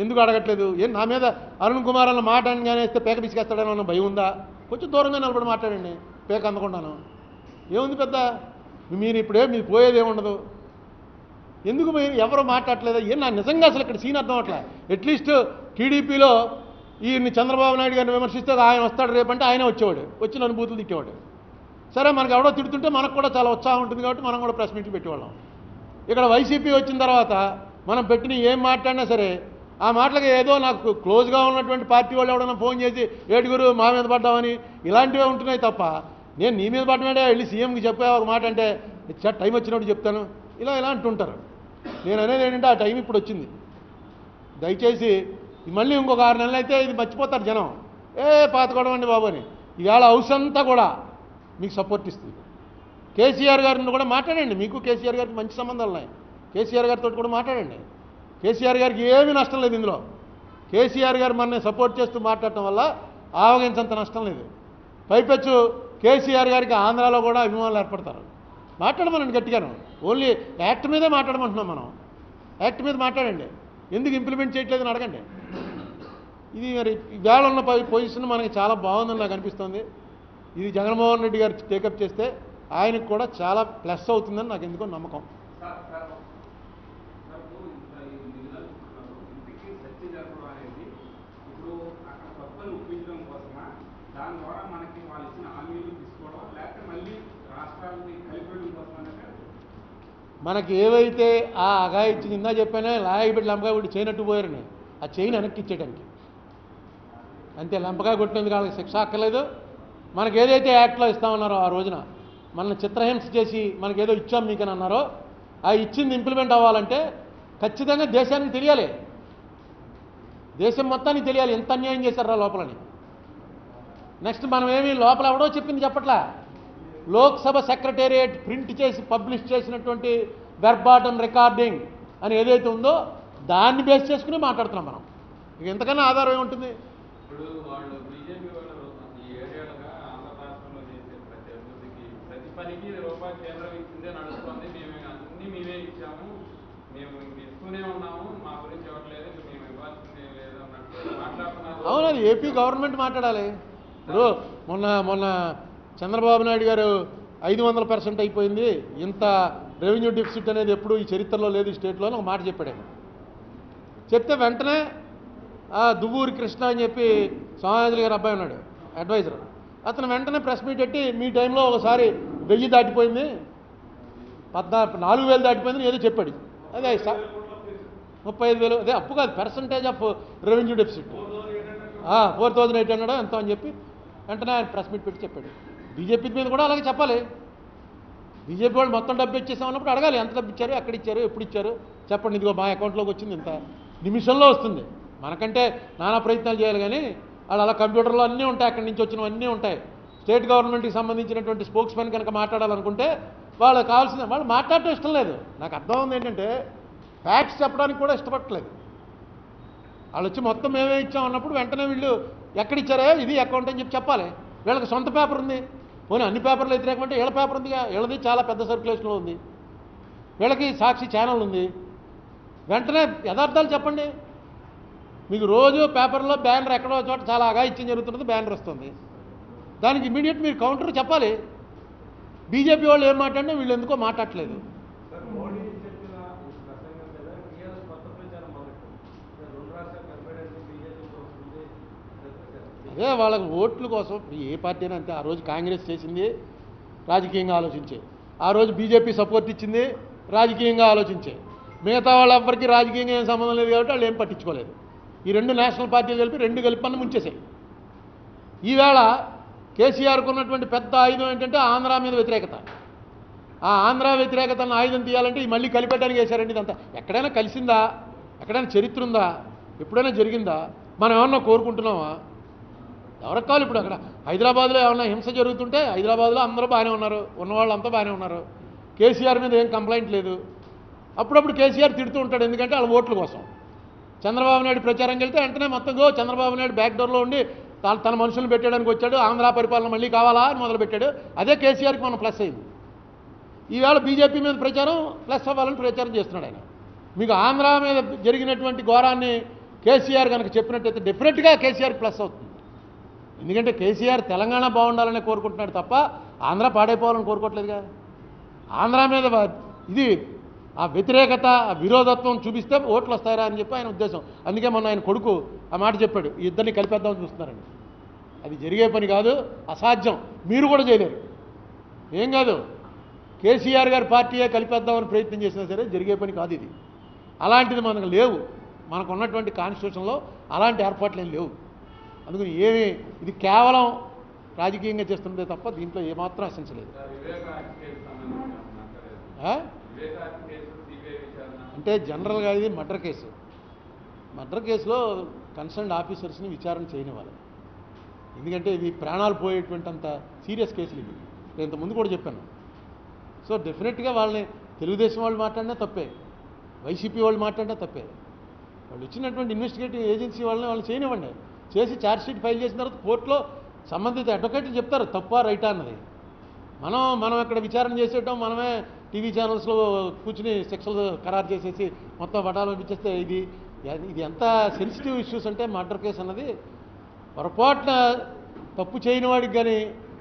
Speaker 1: ఎందుకు అడగట్లేదు? ఏం నా మీద అరుణ్ కుమార్ అన్న మాట అనగానే వేస్తే పేక పిసికేస్తాడని అన్న భయం ఉందా? కొంచెం దూరంగా నిలబడి మాట్లాడండి, పేక అందకుండాను. ఏముంది పెద్ద, మీరు ఇప్పుడే మీరు పోయేది ఏముండదు. ఎందుకు మీరు ఎవరు మాట్లాడలేదా? ఏం నా నిజంగా అసలు ఇక్కడ సీన్ అర్థం అట్లా. అట్లీస్ట్ టీడీపీలో ఈయన్ని చంద్రబాబు నాయుడు గారిని విమర్శిస్తే ఆయన వస్తాడు రేపంటే ఆయనే వచ్చేవాడు, వచ్చి నన్ను బూతులు తిట్టేవాడు. సరే మనకు ఎవడో తిడుతుంటే మనకు కూడా చాలా ఉత్సాహం ఉంటుంది కాబట్టి మనం కూడా ప్రెస్ మీట్లు పెట్టేవాళ్ళం. ఇక్కడ వైసీపీ వచ్చిన తర్వాత మనం పెట్టిన ఏం మాట్లాడినా సరే ఆ మాటలకి ఏదో నాకు క్లోజ్గా ఉన్నటువంటి పార్టీ వాళ్ళు ఎవడన్నా ఫోన్ చేసి ఏడుగురు మా మీద పడ్డామని ఇలాంటివే ఉంటున్నాయి తప్ప, నేను నీ మీద పడ్డాడే వెళ్ళి సీఎంకి చెప్పే ఒక మాట అంటే టైం వచ్చినప్పుడు చెప్తాను ఇలా అంటుంటారు. నేను అనేది ఏంటంటే ఆ టైం ఇప్పుడు వచ్చింది. దయచేసి మళ్ళీ ఇంకొక 6 నెలలు అయితే ఇది మర్చిపోతారు జనం, పాతకోవడం అండి బాబు అని. ఈవేళ హౌస్ అంతా కూడా మీకు సపోర్ట్ ఇస్తుంది. కేసీఆర్ గారిని కూడా మాట్లాడండి, మీకు కేసీఆర్ గారికి మంచి సంబంధాలు ఉన్నాయి, కేసీఆర్ గారితో కూడా మాట్లాడండి. కేసీఆర్ గారికి ఏమీ నష్టం లేదు ఇందులో. కేసీఆర్ గారు మనల్ని సపోర్ట్ చేస్తూ మాట్లాడటం వల్ల ఆవగించంత నష్టం లేదు. పైపెచ్చు కేసీఆర్ గారికి ఆంధ్రాలో కూడా అభిమానులు ఏర్పడతారు. మాట్లాడమనండి గట్టిగాను, ఓన్లీ యాక్ట్ మీదే మాట్లాడమంటున్నాం మనం. యాక్ట్ మీద మాట్లాడండి, ఎందుకు ఇంప్లిమెంట్ చేయట్లేదని అడగండి. ఇది మరి వేళ ఉన్న పొజిషన్ మనకి చాలా బాగుందని నాకు అనిపిస్తుంది. ఇది జగన్మోహన్ రెడ్డి గారు టేకప్ చేస్తే ఆయనకు కూడా చాలా ప్లస్ అవుతుందని నాకు ఎందుకో నమ్మకం. మనకి ఏవైతే ఆ అఘాయిత్యం కింద చెప్పానే లాయబెట్టి లంపగా కొట్టి చేయనట్టు పోయారని ఆ చైన్ వెనక్కి ఇచ్చేయడానికి అంతే. లంపగా కొట్టినందుకు వాళ్ళకి శిక్ష అక్కర్లేదు. మనకి ఏదైతే యాక్ట్లో ఇస్తామన్నారో ఆ రోజున మనల్ని చిత్రహింస చేసి మనకేదో ఇచ్చాం మీకని అన్నారో ఆ ఇచ్చింది ఇంప్లిమెంట్ అవ్వాలంటే ఖచ్చితంగా దేశానికి తెలియాలి, దేశం మొత్తానికి తెలియాలి ఎంత అన్యాయం చేశారా లోపలని. నెక్స్ట్ మనం ఏమి లోపల ఎవడో చెప్పింది చెప్పట్లా, లోక్సభ సెక్రటేరియట్ ప్రింట్ చేసి పబ్లిష్ చేసినటువంటి వెర్బాటం రికార్డింగ్ అని ఏదైతే ఉందో దాన్ని బేస్ చేసుకుని మాట్లాడుతున్నాం మనం. ఇక ఎంతకన్నా ఆధారం ఏముంటుంది?
Speaker 2: ఇప్పుడు వాళ్ళు బీజేపీ వాళ్ళు ఈ 7 ఏళ్ళుగా ఆంధ్ర రాష్ట్రంలో చేసే ప్రతి అభివృద్ధికి ప్రతి పనికి రూపాయి కేంద్రం ఇచ్చిందే నడుస్తుంది, మేము అన్నీ మేమే ఇచ్చాము, మేము ఇంక ఇస్తూనే ఉన్నాము, మా గురించి ఇవ్వట్లేదు, మేము ఇవ్వాల్సిందే లేదు అన్నట్టు మాట్లాడుతున్నారు.
Speaker 1: అవును, అది ఏపీ గవర్నమెంట్ మాట్లాడాలి. ఇప్పుడు మొన్న చంద్రబాబు నాయుడు గారు 500% అయిపోయింది, ఇంత రెవెన్యూ డెఫిసిట్ అనేది ఎప్పుడు ఈ చరిత్రలో లేదు ఈ స్టేట్లో అని ఒక మాట చెప్పాడు. చెప్తే వెంటనే దువ్వూరి కృష్ణ అని చెప్పి సోమాయాజులు గారు అబ్బాయి ఉన్నాడు అడ్వైజర్, అతను వెంటనే ప్రెస్ మీట్ పెట్టి మీ టైంలో ఒకసారి 1000 దాటిపోయింది, 4,000 దాటిపోయిందని ఏదో చెప్పాడు. అదే 35,000 అదే అప్పు కాదు, పర్సంటేజ్ ఆఫ్ రెవెన్యూ డెఫిసిట్ 4,800 ఎంతో అని చెప్పి వెంటనే ఆయన ప్రెస్ మీట్ పెట్టి చెప్పాడు. బీజేపీ మీద కూడా అలాగే చెప్పాలి. బీజేపీ వాళ్ళు మొత్తం డబ్బు ఇచ్చేసామన్నప్పుడు అడగాలి, ఎంత డబ్బు ఇచ్చారు, ఎక్కడ ఇచ్చారు, ఎప్పుడు ఇచ్చారు చెప్పండి, ఇదిగో మా అకౌంట్లోకి వచ్చింది ఇంత, నిమిషంలో వస్తుంది. మనకంటే నానా ప్రయత్నాలు చేయాలి కానీ వాళ్ళు అలా కంప్యూటర్లో అన్నీ ఉంటాయి, అక్కడి నుంచి వచ్చినవన్నీ ఉంటాయి. స్టేట్ గవర్నమెంట్కి సంబంధించినటువంటి స్పోక్స్ మెన్ కనుక మాట్లాడాలనుకుంటే వాళ్ళకి కావాల్సింది, వాళ్ళు మాట్లాడటం ఇష్టం లేదు. నాకు అర్థం ఉంది ఏంటంటే ఫ్యాక్ట్స్ చెప్పడానికి కూడా ఇష్టపడట్లేదు. వాళ్ళు వచ్చి మొత్తం మేమే ఇచ్చాం అన్నప్పుడు వెంటనే వీళ్ళు ఎక్కడిచ్చారా ఇది అకౌంట్ అని చెప్పి చెప్పాలి. వీళ్ళకి సొంత పేపర్ ఉంది, పోనీ అన్ని పేపర్లు వ్యతిరేకమంటే వీళ్ళ పేపర్ ఉందిగా, వీళ్ళది చాలా పెద్ద సర్క్యులేషన్లో ఉంది, వీళ్ళకి సాక్షి ఛానల్ ఉంది. వెంటనే యథార్థాలు చెప్పండి. మీకు రోజు పేపర్లో బ్యానర్ ఎక్కడో చోట చాలా అఘాయిత్యం జరుగుతున్నది బ్యానర్ వస్తుంది, దానికి ఇమీడియట్ మీరు కౌంటర్ చెప్పాలి. బీజేపీ వాళ్ళు ఏం మాట్లాడినా వీళ్ళు ఎందుకో మాట్లాడట్లేదు. అదే వాళ్ళకి ఓట్ల కోసం ఏ పార్టీ అయినా అంతే. ఆ రోజు కాంగ్రెస్ చేసింది రాజకీయంగా ఆలోచించే, ఆ రోజు బీజేపీ సపోర్ట్ ఇచ్చింది రాజకీయంగా ఆలోచించే, మిగతా వాళ్ళెవ్వరికీ రాజకీయంగా ఏం సంబంధం లేదు కాబట్టి వాళ్ళు ఏం పట్టించుకోలేదు. ఈ 2 నేషనల్ పార్టీలు కలిపి 2 కలిపి ముంచేసాయి. ఈవేళ కేసీఆర్కు ఉన్నటువంటి పెద్ద ఆయుధం ఏంటంటే ఆంధ్ర మీద వ్యతిరేకత. ఆ ఆంధ్ర వ్యతిరేకతను ఆయుధం తీయాలంటే ఈ మళ్ళీ కలిపెట్టడానికి వేశారండి. ఇదంతా ఎక్కడైనా కలిసిందా? ఎక్కడైనా చరిత్ర ఉందా? ఎప్పుడైనా జరిగిందా? మనం ఏమన్నా కోరుకుంటున్నామా? ఎవరికి కావాలి? ఇప్పుడు అక్కడ హైదరాబాద్లో ఏమన్నా హింస జరుగుతుంటే హైదరాబాద్లో అందరూ బాగానే ఉన్నారు, ఉన్నవాళ్ళంతా బాగానే ఉన్నారు, కేసీఆర్ మీద ఏం కంప్లైంట్ లేదు. అప్పుడప్పుడు కేసీఆర్ తిడుతూ ఉంటాడు, ఎందుకంటే వాళ్ళ ఓట్ల కోసం. చంద్రబాబు నాయుడు ప్రచారంకి వెళ్తే వెంటనే మొత్తం చంద్రబాబు నాయుడు బ్యాక్ డోర్లో ఉండి తన మనుషులను పెట్టడానికి వచ్చాడు, ఆంధ్ర పరిపాలన మళ్ళీ కావాలా అని మొదలుపెట్టాడు. అదే కేసీఆర్కి మనం ప్లస్ అయింది. ఈవేళ బీజేపీ మీద ప్రచారం ప్లస్ అవ్వాలని ప్రచారం చేస్తున్నాడు ఆయన. మీకు ఆంధ్ర మీద జరిగినటువంటి ఘోరాన్ని కేసీఆర్ కనుక చెప్పినట్టయితే డెఫినెట్గా కేసీఆర్ ప్లస్ అవుతుంది. ఎందుకంటే కేసీఆర్ తెలంగాణ బాగుండాలని కోరుకుంటున్నాడు తప్ప ఆంధ్ర పాడైపోవాలని కోరుకోవట్లేదుగా. ఆంధ్ర మీద ఇది ఆ వ్యతిరేకత, ఆ విరోధత్వం చూపిస్తే ఓట్లు వస్తారా అని చెప్పి ఆయన ఉద్దేశం. అందుకే మొన్న ఆయన కొడుకు ఆ మాట చెప్పాడు, ఈ ఇద్దరిని కలిపేద్దామని చూస్తున్నారండి. అది జరిగే పని కాదు, అసాధ్యం. మీరు కూడా చేయలేరు. ఏం కాదు, కేసీఆర్ గారి పార్టీయే కలిపేద్దామని ప్రయత్నం చేసినా సరే జరిగే పని కాదు ఇది. అలాంటిది మనకు లేవు. మనకు ఉన్నటువంటి కాన్స్టిట్యూషన్లో అలాంటి ఏర్పాట్లు ఏం లేవు. అందుకని ఇది కేవలం రాజకీయంగా చేస్తున్నదే తప్ప దీంట్లో ఏమాత్రం ఎసెన్స్ లేదు. అంటే జనరల్గా ఇది మర్డర్ కేసు. మర్డర్ కేసులో కన్సర్న్డ్ ఆఫీసర్స్ని విచారణ చేయనివ్వాలి. ఎందుకంటే ఇది ప్రాణాలు పోయేటువంటి అంత సీరియస్ కేసులు ఇవి. నేను ఇంతకుముందు కూడా చెప్పాను. సో డెఫినెట్గా వాళ్ళని తెలుగుదేశం వాళ్ళు మాట్లాడినా తప్పే, వైసీపీ వాళ్ళు మాట్లాడినా తప్పే. వాళ్ళు ఇచ్చినటువంటి ఇన్వెస్టిగేటివ్ ఏజెన్సీ వాళ్ళని చేయనివ్వండి. చేసి ఛార్జ్షీట్ ఫైల్ చేసిన తర్వాత కోర్టులో సంబంధిత అడ్వకేట్లు చెప్తారు తప్పా రైటా అన్నది. మనం ఇక్కడ విచారణ చేసేయటం, మనమే టీవీ ఛానల్స్లో కూర్చుని శిక్షలు ఖరారు చేసేసి మొత్తం వటాలు పంపించేస్తే ఇది ఎంత సెన్సిటివ్ ఇష్యూస్ అంటే మర్డర్ కేసు అన్నది పొరపాటున తప్పు చేయని వాడికి కానీ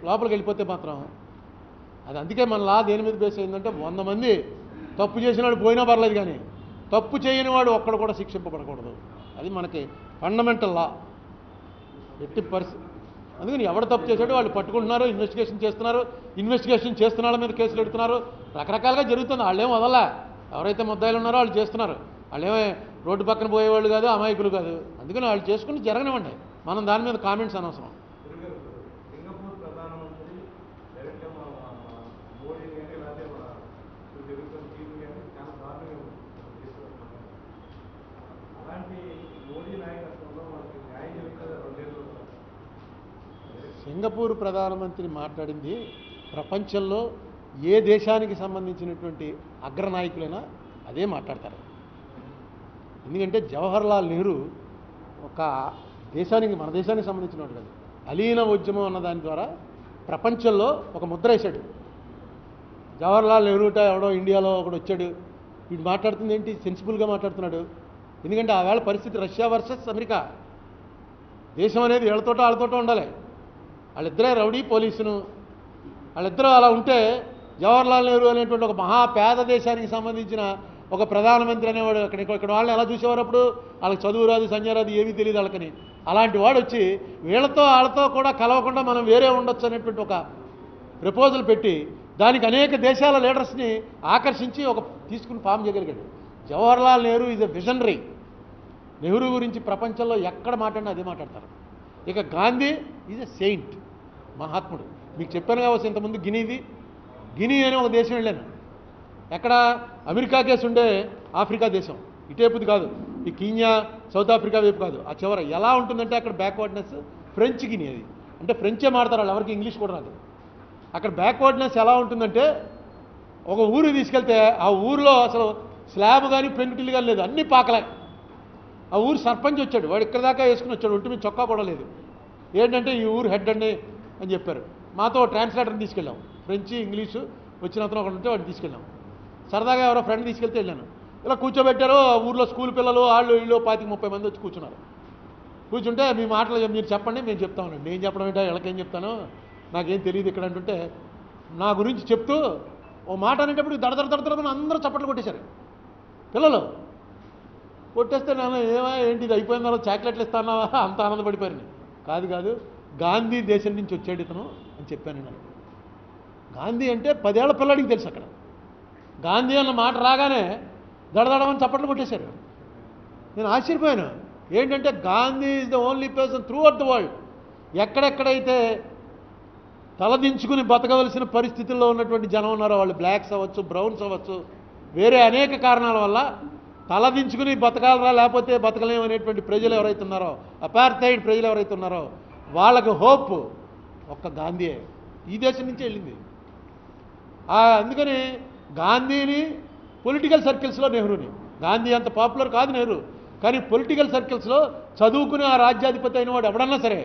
Speaker 1: లోపలికి వెళ్ళిపోతే మాత్రం అది. అందుకే మన లా దేని మీద బేస్ అయిందంటే 100 మంది తప్పు చేసిన వాడు పోయినా పర్లేదు, కానీ తప్పు చేయని వాడు ఒక్కడ కూడా శిక్షింపబడకూడదు. అది మనకి ఫండమెంటల్ లా. ఎట్టి పరిస్థితి. అందుకని ఎవడు తప్పు చేశాడో వాళ్ళు పట్టుకుంటున్నారు, ఇన్వెస్టిగేషన్ చేస్తున్నారు. ఇన్వెస్టిగేషన్ చేస్తున్న వాళ్ళ మీద కేసులు పెడుతున్నారు. రకరకాలుగా జరుగుతుంది. వాళ్ళేం వదలా. ఎవరైతే ముద్దాయిలు ఉన్నారో వాళ్ళు చేస్తున్నారు. వాళ్ళేమే రోడ్డు పక్కన పోయేవాళ్ళు కాదు, అమాయకులు కాదు. అందుకని వాళ్ళు చేసుకుని జరగనివ్వండి. మనం దాని మీద కామెంట్స్ అనవసరం.
Speaker 3: సింగపూర్ ప్రధానమంత్రి డైరెక్ట్గా మోడీ కానీ లేకపోతే జరుగుతున్న తీరు కానీ చాలా దారుణంగా తీసుకొస్తున్నారు. అలాంటి మోడీ నాయకత్వంలో మనకి న్యాయం జరుగుతుంది. 2 ఏళ్ళు
Speaker 1: సింగపూర్ ప్రధానమంత్రి మాట్లాడింది ప్రపంచంలో ఏ దేశానికి సంబంధించినటువంటి అగ్రనాయకులైనా అదే మాట్లాడతారు. ఎందుకంటే జవహర్లాల్ నెహ్రూ ఒక దేశానికి, మన దేశానికి సంబంధించిన వాడు కాదు, అలీన ఉద్యమం అన్న దాని ద్వారా ప్రపంచంలో ఒక ముద్ర వేశాడు. జవహర్లాల్ నెహ్రూట ఎవడో ఇండియాలో ఒకడు వచ్చాడు, వీడు మాట్లాడుతుంది ఏంటి, సెన్సిబుల్గా మాట్లాడుతున్నాడు. ఎందుకంటే ఆవేళ పరిస్థితి రష్యా వర్సెస్ అమెరికా. దేశం అనేది వాళ్ళతోటో ఉండాలి. వాళ్ళిద్దరే రౌడీ పోలీసును. వాళ్ళిద్దరూ అలా ఉంటే జవహర్లాల్ నెహ్రూ అనేటువంటి ఒక మహాపేద దేశానికి సంబంధించిన ఒక ప్రధానమంత్రి అనేవాడు ఇక్కడ వాళ్ళని ఎలా చూసేవారు? అప్పుడు వాళ్ళకి చదువు రాదు, సంజయ్ రాదు, ఏమీ తెలియదు వాళ్ళకని. అలాంటి వాడు వచ్చి వాళ్ళతో కూడా కలవకుండా మనం వేరే ఉండొచ్చు అనేటువంటి ఒక ప్రపోజల్ పెట్టి దానికి అనేక దేశాల లీడర్స్ని ఆకర్షించి తీసుకుని ఫామ్ చేయగలిగాడు. Jawaharlal Nehru is a visionary. Nehru గురించి ప్రపంచంలో ఎక్కడ మాట్లాడినా అదే మాట్లాడతారు. ఇక గాంధీ ఈజ్ ఎ సెయింట్, మహాత్ముడు. మీకు చెప్పాను కావచ్చు ఇంతకుముందు గినీ అనే ఒక దేశం వెళ్ళాను. ఎక్కడ? అమెరికా కేసు ఉండే ఆఫ్రికా దేశం, ఇటేపుది కాదు, ఈ కీన్యా సౌత్ ఆఫ్రికా వైపు కాదు, ఆ చివర. ఎలా ఉంటుందంటే అక్కడ బ్యాక్వర్డ్నెస్, ఫ్రెంచ్ గిని అది. అంటే ఫ్రెంచే మాడతారు వాళ్ళు, ఎవరికి ఇంగ్లీష్ కూడా రాదు. అక్కడ బ్యాక్వర్డ్నెస్ ఎలా ఉంటుందంటే ఒక ఊరు తీసుకెళ్తే ఆ ఊరిలో అసలు స్లాబ్ కానీ పెంకుటిల్లు కానీ లేదు, అన్నీ పాకలే. ఆ ఊరు సర్పంచ్ వచ్చాడు, వాడు ఇక్కడ దాకా వేసుకుని వచ్చాడు, ఒంటి మీద చొక్కా కూడా లేదు. ఏంటంటే ఈ ఊరు హెడ్ అండి అని చెప్పారు. మాతో ట్రాన్స్లేటర్ని తీసుకెళ్ళాం, ఫ్రెంచి ఇంగ్లీషు వచ్చిన అతను ఒకటి ఉంటే వాడిని తీసుకెళ్ళాం. సరదాగా ఎవరో ఫ్రెండ్ తీసుకెళ్తే వెళ్ళాను. ఇలా కూర్చోబెట్టారు. ఆ ఊర్లో స్కూల్ పిల్లలు వాళ్ళు 25-30 మంది వచ్చి కూర్చున్నారు. కూర్చుంటే మీ మాటలు మీరు చెప్పండి, మేము చెప్తామండి. నేను చెప్పడం ఏంటో, వీళ్ళకేం చెప్తాను, నాకేం తెలియదు ఇక్కడ అంటుంటే నా గురించి చెప్తూ ఓ మాట అనేటప్పుడు దడదడదడదని అందరూ చప్పట్లు కొట్టేశారు పిల్లలు. కొట్టేస్తే నేను ఏంటి ఇది అయిపోయిన తర్వాత చాక్లెట్లు ఇస్తానావా అంత ఆనందపడిపోయాను. కాదు, గాంధీ దేశం నుంచి వచ్చాడు ఇతను అని చెప్పాను నేను. గాంధీ అంటే 10 ఏళ్ల పిల్లాడికి తెలుసు. అక్కడ గాంధీ అన్న మాట రాగానే దడదడమని చప్పట్లు కొట్టేశారు. నేను ఆశ్చర్యపోయాను. ఏంటంటే Gandhi is the only person through out the world ఎక్కడెక్కడైతే తలదించుకుని బతకవలసిన పరిస్థితుల్లో ఉన్నటువంటి జనం ఉన్నారో, వాళ్ళు బ్లాక్స్ అవ్వచ్చు, బ్రౌన్స్ అవ్వచ్చు, వేరే అనేక కారణాల వల్ల తలదించుకుని బతకాలరా లేకపోతే బతకలేము అనేటువంటి ప్రజలు ఎవరైతే ఉన్నారో, అపార్థైడ్ ప్రజలు ఎవరైతే ఉన్నారో వాళ్ళకి హోప్ ఒక్క గాంధీయే. ఈ దేశం నుంచి వెళ్ళింది. అందుకని గాంధీని పొలిటికల్ సర్కిల్స్లో నెహ్రూని, గాంధీ అంత పాపులర్ కాదు నెహ్రూ, కానీ పొలిటికల్ సర్కిల్స్లో చదువుకుని ఆ రాజ్యాధిపతి అయిన వాడు ఎవడన్నా సరే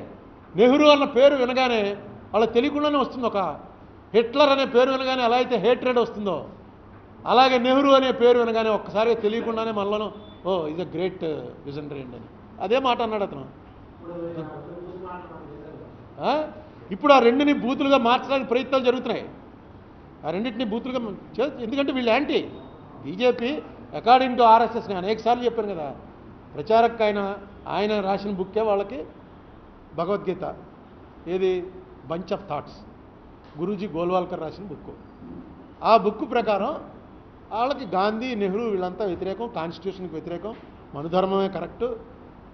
Speaker 1: నెహ్రూ అన్న పేరు వినగానే వాళ్ళకి తెలియకుండానే వస్తుంది. ఒక హిట్లర్ అనే పేరు వినగానే ఎలా అయితే హేట్రెడ్ వస్తుందో అలాగే నెహ్రూ అనే పేరు వినగానే ఒక్కసారిగా తెలియకుండానే మనలోనూ ఓ ఇది గ్రేట్ విజనరీ అండి అని అదే మాట అన్నాడు అతను. ఇప్పుడు ఆ రెండుని బూతులుగా మార్చడానికి ప్రయత్నాలు జరుగుతున్నాయి. ఆ రెండింటిని బూతులుగా ఎందుకంటే వీళ్ళు anti BJP according to RSS. నేను అనేకసార్లు చెప్పాను కదా, ప్రచారక్ ఆయన రాసిన బుక్కే వాళ్ళకి భగవద్గీత. ఏది bunch of thoughts, Guruji Golwalkar రాసిన బుక్. ఆ బుక్ ప్రకారం వాళ్ళకి గాంధీ నెహ్రూ వీళ్ళంతా వ్యతిరేకం, కాన్స్టిట్యూషన్కి వ్యతిరేకం, మనుధర్మమే కరెక్ట్,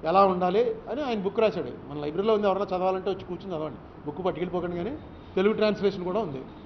Speaker 1: ఎలా ఉండాలి అని ఆయన బుక్ రాశాడు. మన లైబ్రరీలో ఉంది, ఎవరైనా చదవాలంటే వచ్చి కూర్చొని చదవండి. బుక్ పట్టుకెళ్ళిపోకండి, కానీ తెలుగు ట్రాన్స్లేషన్ కూడా ఉంది.